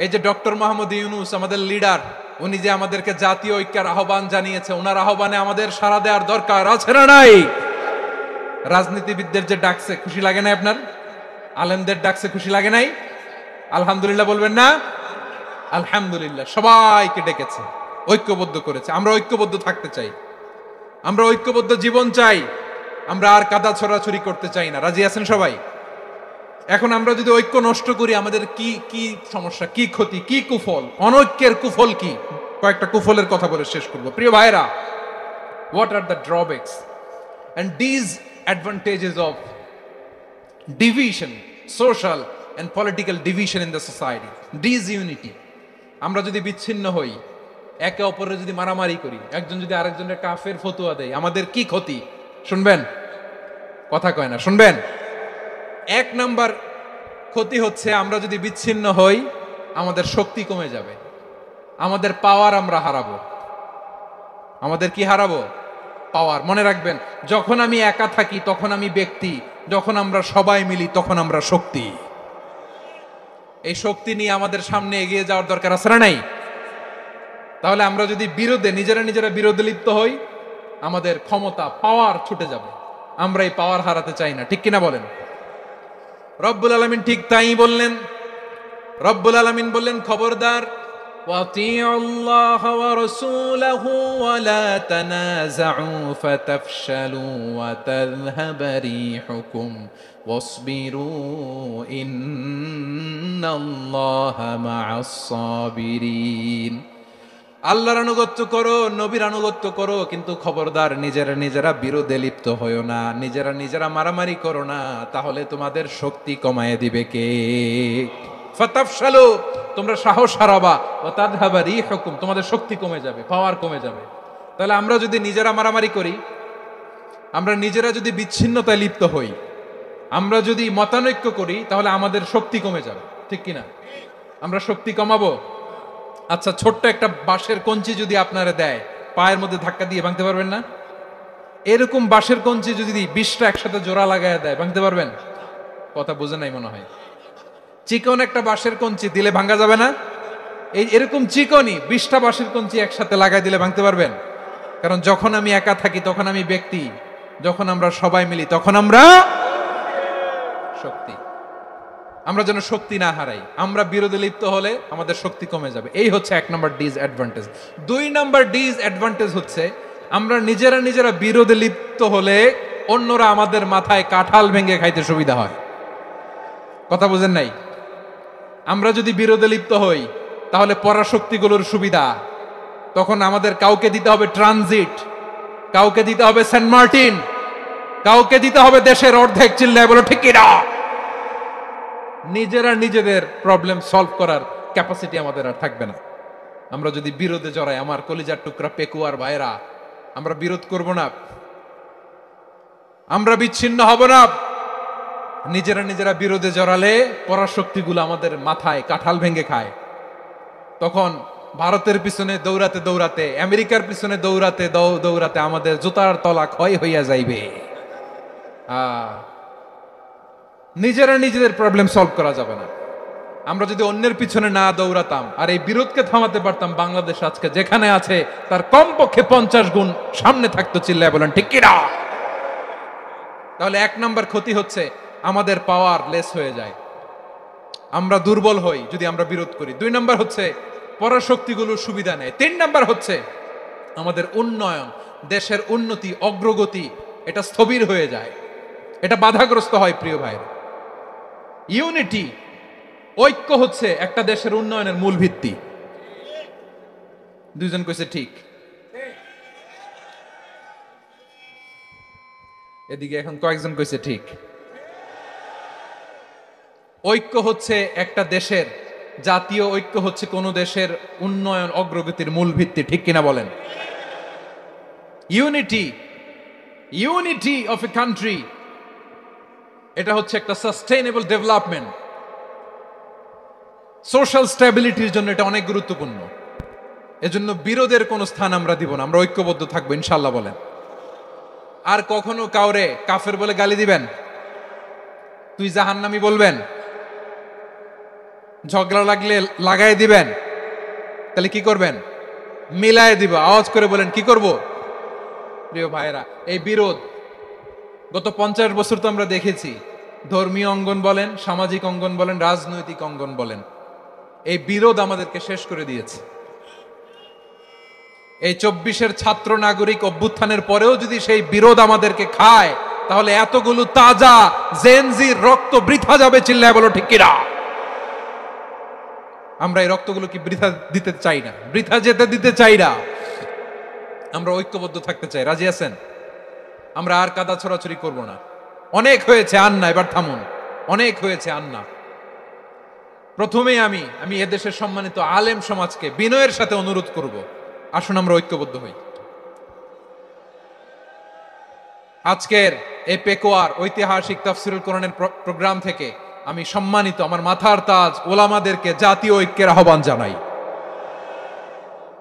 এই যে ডক্টর মোহাম্মদ ইউনূস আমাদের লিডার, উনি যে আমাদেরকে জাতীয় ঐক্যের আহ্বান জানিয়েছে, ওনার আহ্বানে আমাদের সাড়া দেওয়ার দরকার আছে না নাই? রাজনীতিবিদদের যে ডাকছে খুশি লাগে নাই আপনার? আলেমদের ডাকছে খুশি লাগে নাই? আলহামদুলিল্লাহ বলবেন না? আলহামদুলিল্লাহ, সবাইকে ডেকেছে, ঐক্যবদ্ধ করেছে। আমরা ঐক্যবদ্ধ থাকতে চাই, আমরা ঐক্যবদ্ধ জীবন চাই, আমরা আর কাদা ছড়াছড়ি করতে চাই না। রাজি আছেন সবাই? এখন আমরা যদি ঐক্য নষ্ট করি আমাদের কি কি সমস্যা, কি ক্ষতি, কি কুফল? অনৈক্যের কুফল কি? কয়েকটা কুফলের কথা বলে শেষ করব। প্রিয় ভাইরা, what are the drawbacks and disadvantages of division, social and political division in the society? Disunity, আমরা যদি বিচ্ছিন্ন হই, একে অপরের যদি মারামারি করি, একজন যদি আরেকজনের কাফের ফতোয়া দেয়, আমাদের কি ক্ষতি? শুনবেন? কথা কয় না, শুনবেন? এক নাম্বার ক্ষতি হচ্ছে আমরা যদি বিচ্ছিন্ন হই আমাদের শক্তি কমে যাবে, আমাদের পাওয়ার আমরা হারাবো। আমাদের কি হারাবো? পাওয়ার। মনে রাখবেন, যখন আমি একা থাকি তখন আমি ব্যক্তি, যখন আমরা সবাই মিলি তখন আমরা শক্তি। এই শক্তি নিয়ে আমাদের সামনে এগিয়ে যাওয়ার দরকার আছে না নাই? তাহলে আমরা যদি নিজেরা বিরোধে লিপ্ত হই, আমাদের ক্ষমতা, পাওয়ার ছুটে যাবে। আমরা এই পাওয়ার হারাতে চাই না, ঠিক কিনা বলেন? রব্বুল আলামিন ঠিক তাই বললেন। রব্বুল আলামিন বললেন, খবরদার, ওয়াতিউল্লাহ ওয়া রাসূলাহু ওয়া লা তানাযাউ ফাতাফশালু ওয়া তাযহাবা রিহুকুম ওয়াসবিরু ইন্নাল্লাহা মা'আস সাবিরিন। আল্লাহর আনুগত্য করো, নবীর আনুগত্য করো, কিন্তু খবরদার নিজেরা বিরোধে লিপ্ত হয়ো না, নিজেরা মারামারি করো না, তাহলে তোমাদের শক্তি কমায় দিবে কে? ফাতাফশালু, তোমরা সাহস হারাবা, ওয়া তাযহাবা রিহুকুম, তোমাদের শক্তি কমে যাবে, পাওয়ার কমে যাবে। তাহলে আমরা যদি নিজেরা মারামারি করি, আমরা নিজেরা যদি বিচ্ছিন্নতায় লিপ্ত হই, আমরা যদি মতানৈক্য করি, তাহলে আমাদের শক্তি কমে যাবে, ঠিক কিনা? আমরা শক্তি কমাবো। আচ্ছা, ছোট্ট একটা বাঁশের কঞ্চি যদি আপনারা দেয়, পায়ের মধ্যে ধাক্কা দিয়ে ভাঙতে পারবেন না? এরকম বাঁশের কঞ্চি যদি 20টা একসাথে জোড়া লাগায় দেয়, ভাঙতে পারবেন? কথা বুঝে নাই মনে হয়। চিকন একটা বাঁশের কঞ্চি দিলে ভাঙা যাবে না? এরকম চিকনই 20টা বাঁশের কঞ্চি একসাথে লাগাই দিলে ভাঙতে পারবেন? কারণ যখন আমি একা থাকি তখন আমি ব্যক্তি, যখন আমরা সবাই মিলি তখন আমরা শক্তি। আমরা যেন শক্তি না হারাই। আমরা বিরোধে লিপ্ত হলে আমাদের শক্তি কমে যাবে। এই হচ্ছে 1 নম্বর ডিসঅ্যাডভান্টেজ। 2 নম্বর ডিসঅ্যাডভান্টেজ হচ্ছে আমরা নিজেরা বিরোধে লিপ্ত হলে অন্যরা আমাদের মাথায় কাঁঠাল ভেঙে খাইতে সুবিধা হয়। কথা বুঝেন নাই? আমরা যদি বিরোধে লিপ্ত হই তাহলে পরাশক্তিগুলোর সুবিধা, তখন আমাদের কাউকে দিতে হবে ট্রানজিট, কাউকে দিতে হবে সেন্ট মার্টিন, কাউকে দিতে হবে দেশের অর্ধেক। চিল্লায় বলো ঠিক কিনা? নিজেদের প্রবলেম সলভ করার ক্যাপাসিটি আমাদের আর থাকবে না। আমরা যদি বিরোধে জড়াই, আমার কলিজার টুকরা পেকুয়ার ভাইরা, আমরা বিরোধ করব না, আমরা বিচ্ছিন্ন হব না। নিজেরা বিরোধে জড়ালে পরাশক্তিগুলো আমাদের মাথায় কাঁঠাল ভেঙে খায়। তখন ভারতের পিছনে দৌড়াতে, আমেরিকার পিছনে দৌড়াতে আমাদের জুতার তলা ক্ষয় হইয়া যাইবে। নিজেদের প্রবলেম সলভ করা যাবে না। আমরা যদি অন্যের পিছনে না দৌড়াতাম আর এই বিরোধকে থামাতে পারতাম, বাংলাদেশ আজকে যেখানে আছে তার কমপক্ষে 50 গুণ সামনে থাকতো। চিল্লায় বলেন ঠিক কিনা? তাহলে 1 নম্বর ক্ষতি হচ্ছে আমাদের পাওয়ার লেস হয়ে যায়, আমরা দুর্বল হই যদি আমরা বিরোধ করি। 2 নম্বর হচ্ছে পরাশক্তিগুলোর সুবিধা নেয়। 3 নম্বর হচ্ছে আমাদের উন্নয়ন, দেশের উন্নতি, অগ্রগতি, এটা স্থবির হয়ে যায়, এটা বাধাগ্রস্ত হয়। প্রিয় ভাই, ইউনিটি, ঐক্য হচ্ছে একটা দেশের উন্নয়নের মূল ভিত্তি। 2 জন কইছে ঠিক। এদিকে এখন কয়েকজন কইছে ঠিক। ঐক্য হচ্ছে একটা দেশের, জাতীয় ঐক্য হচ্ছে কোন দেশের উন্নয়ন, অগ্রগতির মূল ভিত্তি, ঠিক কিনা বলেন? ইউনিটি অফ এ কান্ট্রি এটা হচ্ছে একটা সাস্টেইনেবল ডেভেলপমেন্ট, সোশ্যাল স্ট্যাবিলিটির জন্য এটা অনেক গুরুত্বপূর্ণ। এজন্য বিরোধের কোনো স্থান আমরা দিব না, আমরা ঐক্যবদ্ধ থাকবো ইনশাল্লাহ বলেন। আর কখনো কাউরে কাফের বলে গালি দিবেন, তুই জাহান্নামী বলবেন, ঝগড়া লাগলে লাগাই দিবেন, তাহলে কি করবেন? মিলায় দিব। আওয়াজ করে বলেন কি করব? প্রিয় ভাইরা, এই বিরোধ গত 50 বছর তো আমরা দেখেছি, ধর্মীয় অঙ্গন বলেন, সামাজিক অঙ্গন বলেন, রাজনৈতিক অঙ্গন বলেন, এই বিরোধ আমাদেরকে শেষ করে দিয়েছে। এই 24-এর ছাত্র নাগরিক অভ্যুত্থানের পরেও যদি সেই বিরোধ আমাদেরকে খায়, তাহলে এতগুলো তাজা জেনজির রক্ত বৃথা যাবে। চিল্লায় বলো ঠিক কিনা? আমরা এই রক্তগুলো কি বৃথা দিতে চাই না, বৃথা যেতে দিতে চাই না। আমরা ঐক্যবদ্ধ থাকতে চাই। রাজি আছেন? আমরা আর কাদা ছড়াছড়ি করব না। অনেক হয়েছে, আন্না, এবার থামুন। অনেক হয়েছে, আন্না। প্রথমেই আমি এদেশের সম্মানিত আলেম সমাজকে বিনয়ের সাথে অনুরোধ করব, আসুন আমরা ঐক্যবদ্ধ হই। আজকের এই পেকুয়ার ঐতিহাসিক তাফসিরুল কোরআনের প্রোগ্রাম থেকে আমি সম্মানিত আমার মাথার তাজ ওলামাদেরকে জাতীয় ঐক্যের আহ্বান জানাই।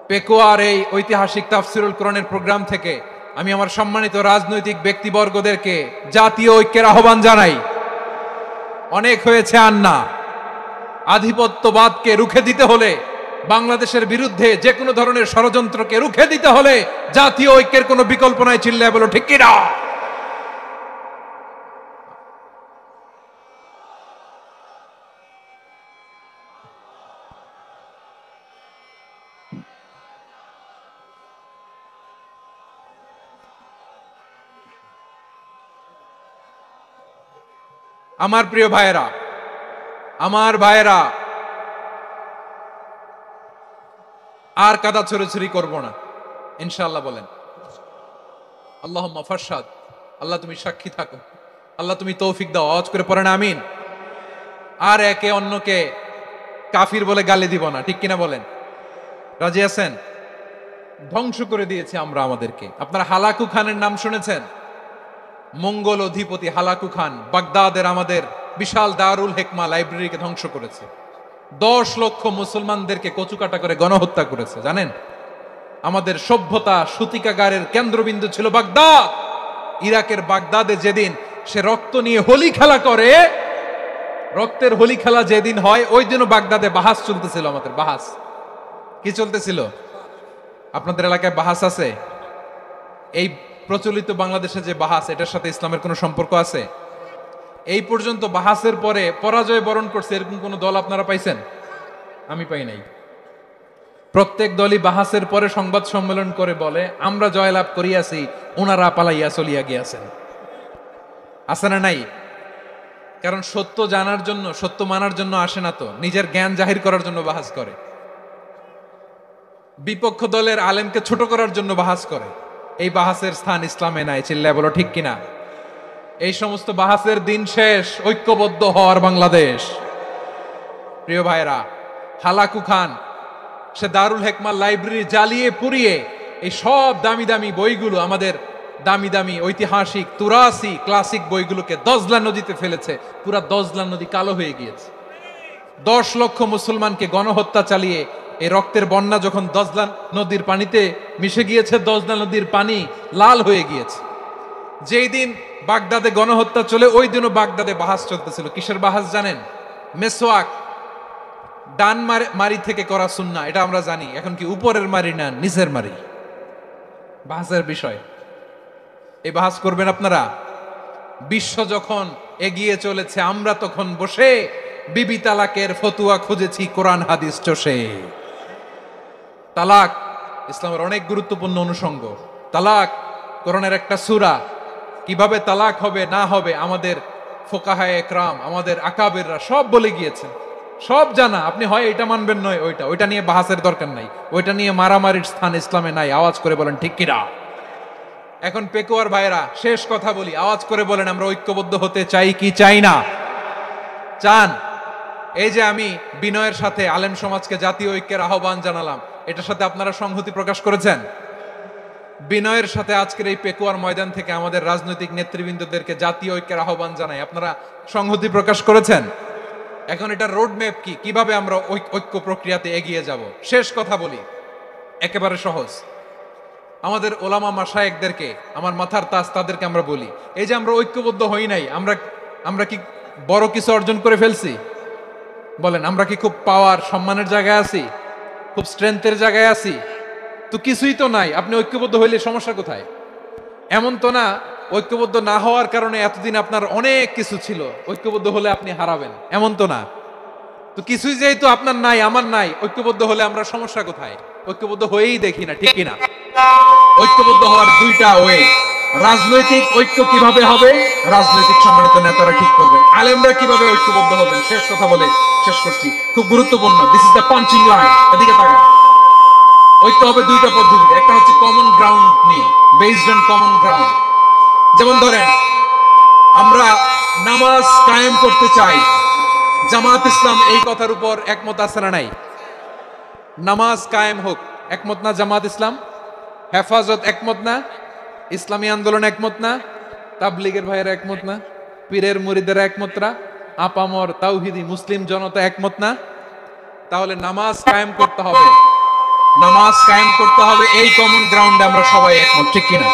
পেকুয়ার এই ঐতিহাসিক তাফসিরুল কোরআনের প্রোগ্রাম থেকে আমি আমার সম্মানিত রাজনৈতিক ব্যক্তিবর্গদেরকে জাতীয় ঐক্যের আহ্বান জানাই। অনেক হয়েছে, আন্না। আধিপত্যবাদকে রুখে দিতে হলে, বাংলাদেশের বিরুদ্ধে যে কোনো ধরনের ষড়যন্ত্রকে রুখে দিতে হলে জাতীয় ঐক্যের কোনো বিকল্প নাই। চিল্লায় বলো ঠিক কিনা? আমার প্রিয় ভাইয়েরা, আমার ভাইয়েরা, আর কাদা ছড়াছড়ি করব না ইনশাআল্লাহ বলেন। আল্লাহুম্মা ফারশাদ। আল্লাহ তুমি সাক্ষী থাকো, আল্লাহ তুমি তৌফিক দাও। আওয়াজ করে পড়েন আমিন। আর একে অন্যকে কাফির বলে গালি দিব না, ঠিক কিনা বলেন? রাজি আছেন? ধ্বংস করে দিয়েছে আমরা আমাদেরকে। আপনারা হালাকু খানের নাম শুনেছেন? মঙ্গল অধিপতি হালাকু খান বাগদাদের আমাদের বিশাল দারুল হেকমা লাইব্রেরিকে ধ্বংস করেছে। 10 লক্ষ মুসলমানদেরকে কচুকাটা করে গণহত্যা করেছে। জানেন, আমাদের সভ্যতা সূতিকাগারের কেন্দ্রবিন্দু ছিল বাগদাদ। ইরাকের বাগদাদে যেদিন সে রক্ত নিয়ে হোলি খেলা করে, রক্তের হোলি খেলা যেদিন হয়, ওই দিনও বাগদাদে বাহাস চলতেছিল। আমাদের বাহাস কি চলতেছিল? আপনাদের এলাকায় বাহাস আছে? এই প্রচলিত বাংলাদেশে যে বাহাস, এটার সাথে ইসলামের কোনো সম্পর্ক আছে? এই পর্যন্ত বাহাসের পরে পরাজয় বরণ করছে এরকম কোন দল আপনারা পাইছেন? আমি পাই নাই। প্রত্যেক দলই বাহাসের পরে সংবাদ সম্মেলন করে বলে, আমরা জয়লাভ করিয়াছি, ওনারা পালাইয়া চলিয়া গিয়াছেন। আছে না নাই? কারণ সত্য জানার জন্য, সত্য মানার জন্য আসে না তো, নিজের জ্ঞান জাহির করার জন্য বাহাস করে। বিপক্ষ দলের আলেমকে ছোট করার জন্য বাহাস করে। এই বাহাসের স্থান ইসলামে নাই। চিল্লায় বলো ঠিক কিনা? এই সমস্ত বাহাসের দিন শেষ। ঐক্যবদ্ধ হওয়ার বাংলাদেশ। প্রিয় ভাইরা, হালাকু খান সে দারুল হেকমা লাইব্রেরি জ্বালিয়ে পুড়িয়ে এই সব দামি দামি বইগুলো, আমাদের দামি দামি ঐতিহাসিক তুরাসি ক্লাসিক বইগুলোকে দজলা নদীতে ফেলেছে। পুরা দজলা নদী কালো হয়ে গিয়েছে। 10 লক্ষ মুসলমানকে গণহত্যা চালিয়ে এই রক্তের বন্যা যখন দজলা নদীর পানিতে মিশে গিয়েছে, দজলা নদীর পানি লাল হয়ে গিয়েছে। যেই দিন বাগদাদে গণহত্যা চলে, ওই দিনও বাগদাদে বাহাস চলতেছিল। কিসের বাহাস জানেন? মেসওয়াক, ডান মারি থেকে করা সুন্নাহ, এটা আমরা জানি। এখন কি উপরের মারি না নিচের মারি? বাহাসের বিষয়। এই বাহাস করবেন আপনারা? বিশ্ব যখন এগিয়ে চলেছে, আমরা তখন বসে বিবি তালাকের ফতুয়া খুঁজেছি কোরআন হাদিস চষে। তালাক ইসলামের অনেক গুরুত্বপূর্ণ অনুষঙ্গ। তালাক কোরআনের একটা সূরা। কিভাবে তালাক হবে না হবে আমাদের ফোকাহায়ে একরাম, আমাদের আকাবেররা সব বলে গিয়েছেন, সব জানা। আপনি হয় এটা মানবেন, নয় ওইটা নিয়ে বাহাসের দরকার নাই, ওইটা নিয়ে মারামারির স্থান ইসলামে নাই। আওয়াজ করে বলেন ঠিক কিনা? এখন পেকুয়ার ভাইরা, শেষ কথা বলি, আওয়াজ করে বলেন আমরা ঐক্যবদ্ধ হতে চাই কি চাই না? চান? এই যে আমি বিনয়ের সাথে আলেম সমাজকে জাতীয় ঐক্যের আহ্বান জানালাম, এটার সাথে আপনারা সংহতি প্রকাশ করেছেন? বিনয়ের সাথে আজকের এই পেকুয়ার ময়দান থেকে আমাদের রাজনৈতিক নেতৃবৃন্দদেরকে জাতীয় ঐক্যের আহ্বান জানাই। আপনারা সংহতি প্রকাশ করেছেন। এখন এটা রোড ম্যাপ কি, কিভাবে আমরা ঐক্য প্রক্রিয়াতে এগিয়ে যাব। শেষ কথা বলি, একেবারে সহজ। আমাদের ওলামা মাশায়েখদেরকে, আমার মাথার তাজ, তাদেরকে আমরা বলি, এই যে আমরা ঐক্যবদ্ধ হই নাই, আমরা কি বড় কিছু অর্জন করে ফেলছি? বলেন, আমরা কি খুব পাওয়ার সম্মানের জায়গায় আছি? খুব স্ট্রেংথের জায়গায় আছি? তো কিছুই তো নাই। আপনি ঐক্যবদ্ধ হইলে সমস্যা কোথায়? এমন তো না ঐক্যবদ্ধ না হওয়ার কারণে এতদিন আপনার অনেক কিছু ছিল, ঐক্যবদ্ধ হলে আপনি হারাবেন, এমন তো না। তো কিছুই যেহেতু আপনার নাই, আমার নাই, ঐক্যবদ্ধ হলে আমরা সমস্যা কোথায়? ঐক্যবদ্ধ হয়েই দেখি না, ঠিক কিনা? ঐক্যবদ্ধ হওয়ার দুইটা ওয়ে। রাজনৈতিক ঐক্য কিভাবে হবে? রাজনৈতিক সম্মানিত নেতারা ঠিক করবেন। আলেমরা কিভাবে ঐক্যবদ্ধ হবেন? শেষ কথা বলে শেষ করছি, খুব গুরুত্বপূর্ণ। This is the punching line. এদিকে তাকান। ঐক্য হবে দুইটা পদ্ধতিতে। একটা হচ্ছে কমন গ্রাউন্ড নিয়ে, বেসড অন কমন গ্রাউন্ড। যেমন ধরেন, আমরা নামাজ কায়েম করতে চাই, জামাত ইসলাম এই কথার উপর একমত আছে না নাই? নামাজ কায়েম হোক, একমত না জামাত ইসলাম? হেফাজত একমত না? ইসলামী আন্দোলন একমত না? তাবলিগের ভাইয়েরা একমত না? পীরের মুরিদেরা একমত না? আপামর তাওহিদি মুসলিম জনতা একমত না? তাহলে নামাজ কায়েম করতে হবে, নামাজ কায়েম করতে হবে এই কমন গ্রাউন্ডে আমরা সবাই একমত, ঠিক কিনা?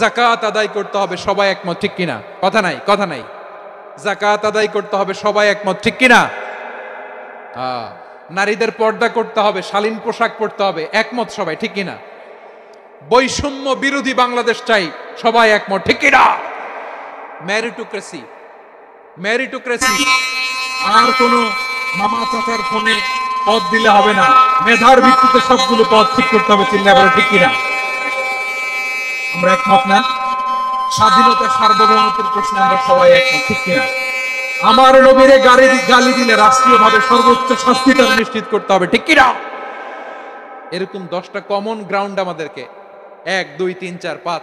যাকাত আদায় করতে হবে, সবাই একমত, ঠিক কিনা? কথা নাই, কথা নাই। যাকাত আদায় করতে হবে, সবাই একমত, ঠিক কিনা? নারীদের পর্দা করতে হবে, শালীন পোশাক পরতে হবে, একমত সবাই, ঠিক কিনা? বৈষম্য বিরোধী বাংলাদেশ চাই, সবাই একমত, ঠিক কিনা? মেরিটোক্রেসি, মেরিটোক্রেসি, আর কোন মামা চাচার ফোনে পদ দিলে হবে না, মেধার ভিত্তিতে সবগুলো পদ ঠিক করতে হবে, চিল্লা বলো ঠিক কিনা? আমরা একমত না? স্বাধীনতা সার্বভৌমত্বের প্রশ্নে আমরা সবাই একমত, ঠিক কিনা? আমার নবীরে গালি দিলে রাষ্ট্রীয়ভাবে সর্বোচ্চ শাস্তি তার নিশ্চিত করতে হবে, ঠিক কিনা? এরকম 10টা কমন গ্রাউন্ড আমাদেরকে 1 2 3 4 5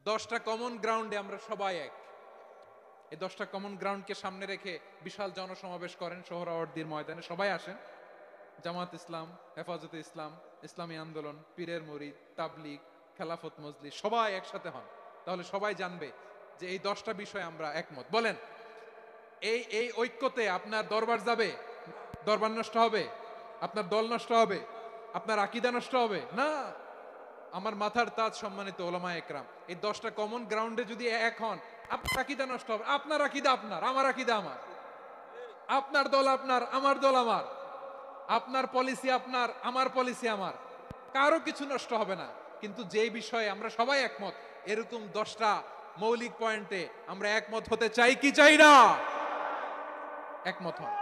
10টা কমন গ্রাউন্ডে আমরা সবাই এক। এই 10টা কমন গ্রাউন্ডকে সামনে রেখে বিশাল জনসমাবেশ করেন সোহরাওয়ার্দীর ময়দানে, সবাই আসেন। জামাত ইসলাম, হেফাজতে ইসলাম, ইসলামী আন্দোলন, পীরের মুরিদ, তাবলিগ, খেলাফত মজলিস, সবাই একসাথে হন। তাহলে সবাই জানবে যে এই 10টা বিষয়ে আমরা একমত। বলেন, এই ঐক্যতে আপনার দরবার যাবে? দরবার নষ্ট হবে? আপনার দল নষ্ট হবে? আপনার আকীদা নষ্ট হবে না? আমার মাথার তাজ সম্মানিত ওলামা একরাম, এই 10টা কমন গ্রাউন্ডে যদি এক হন, আপনার আকীদা নষ্ট হবে? আপনার আকীদা আপনার, আমার আকীদা আমার, আপনার দল আপনার, আমার দল আমার, আপনার পলিসি আপনার, আমার পলিসি আমার, কারো কিছু নষ্ট হবে না। কিন্তু যে বিষয়ে আমরা সবাই একমত, এরকম 10টা মৌলিক পয়েন্টে আমরা একমত হতে চাই কি চাই না? একমত হন।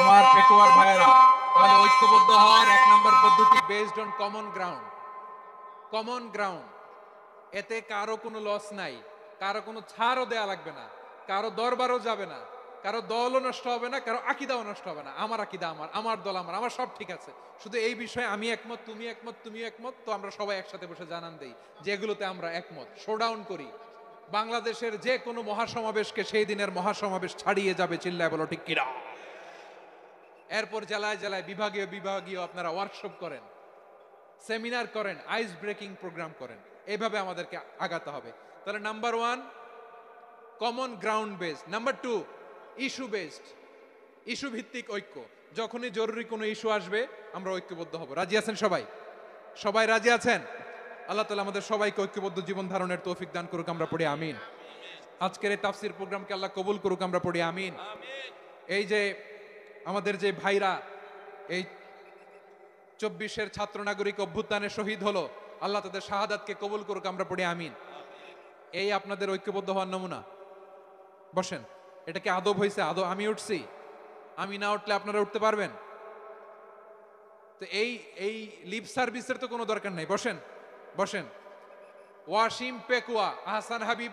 আমার পেটোয়ার ভাইয়েরা, তাহলে ঐক্যবদ্ধ হওয়ার 1 নম্বর পদ্ধতি based on common ground. Common ground, এতে কারো কোনো লস নাই, কারো কোনো ছাড়ও দেয়া লাগবে না, কারো দরবারও যাবে না, কারো দলও নষ্ট হবে না, কারো আকীদাও নষ্ট হবে না। আমার আকীদা আমার, আমার দল আমার, আমার সব ঠিক আছে। শুধু এই বিষয়ে আমি একমত, তুমি একমত, তুমি একমত, তো আমরা সবাই একসাথে বসে জানান দেই যেগুলোতে আমরা একমত, শোডাউন করি। বাংলাদেশের যে কোনো মহাসমাবেশকে সেই দিনের মহাসমাবেশ ছাড়িয়ে যাবে, চিল্লায় বলো ঠিক কিনা? এরপর জেলায় জেলায় বিভাগীয় বিভাগীয় আপনারা ওয়ার্কশপ করেন, সেমিনার করেন, আইস ব্রেকিং প্রোগ্রাম করেন। এইভাবে আমাদেরকে আগাতে হবে। তাহলে number 1 common ground based. Number 2 issue based, issue ভিত্তিক ঐক্য। যখনই জরুরি কোনো ইস্যু আসবে আমরা ঐক্যবদ্ধ হব। রাজি আছেন সবাই? সবাই রাজি আছেন? আল্লাহ তাআলা আমাদের সবাইকে ঐক্যবদ্ধ জীবন ধারণের তৌফিক দান করুক, আমরা পড়ি আমিন। আজকের এই তাফসীর প্রোগ্রামকে আল্লাহ কবুল করুক, আমরা পড়ি আমিন। এই যে আমাদের যে ভাইরা এই 24-এর ছাত্র নাগরিক অভ্যুত্থানে শহীদ হলো, আল্লাহ তাদের শাহাদাতকে কবুল করুক, আমরা পড়ি আমিন। এই আপনাদের ঐক্যবদ্ধ হওয়ার নমুনা। বসেন। এটা কি আদব হয়েছে? আদব? আমি উঠছি, আমি না উঠলে আপনারা উঠতে পারবেন? তো এই এই লিপ সার্ভিসের তো কোনো দরকার নাই। বসেন বসেন। ওয়াসিম পেকুয়া, আহসান হাবিব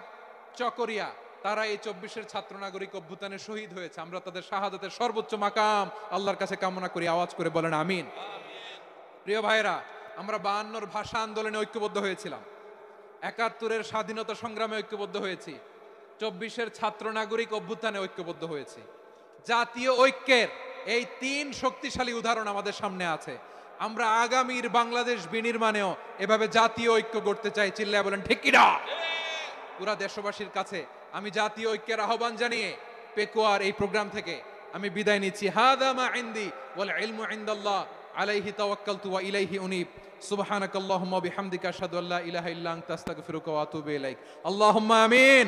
চকরিয়া, তারা এই 24-এর ছাত্র নাগরিক অভ্যুত্থানে শহীদ হয়েছে। আমরা তাদের শাহাদাতের সর্বোচ্চ মাকাম আল্লাহর কাছে কামনা করি। আওয়াজ করে বলেন আমিন। প্রিয় ভাইরা, আমরা 52-র ভাষা আন্দোলনে ঐক্যবদ্ধ হয়েছিলাম, 71-এর স্বাধীনতা সংগ্রামে ঐক্যবদ্ধ হয়েছি, 24-এর ছাত্র নাগরিক অভ্যুত্থানে ঐক্যবদ্ধ হয়েছি। জাতীয় ঐক্যের এই 3 শক্তিশালী উদাহরণ আমাদের সামনে আছে। আমরা আগামীর বাংলাদেশ বিনির্মাণেও এভাবে জাতীয় ঐক্য গড়তে চাই। চিল্লায় বলেন ঠিক কিনা? পুরা দেশবাসীর কাছে আমি জাতীয় ঐক্যের আহ্বান জানিয়ে পেকুয়ার এই প্রোগ্রাম থেকে আমি বিদায় নিচ্ছি। হাদা মা ইনদি ওয়াল ইলমু ইনদাল্লাহ আলাইহি তাওয়াক্কালতু ওয়া ইলাইহি উনীব। সুবহানাকাল্লাহুম্মা বিহামদিকা আশহাদু আল্লা ইলাহা ইল্লা আনতা আস্তাগফিরুকা ওয়া আতুবু ইলাইক। আল্লাহুম্মা আমিন।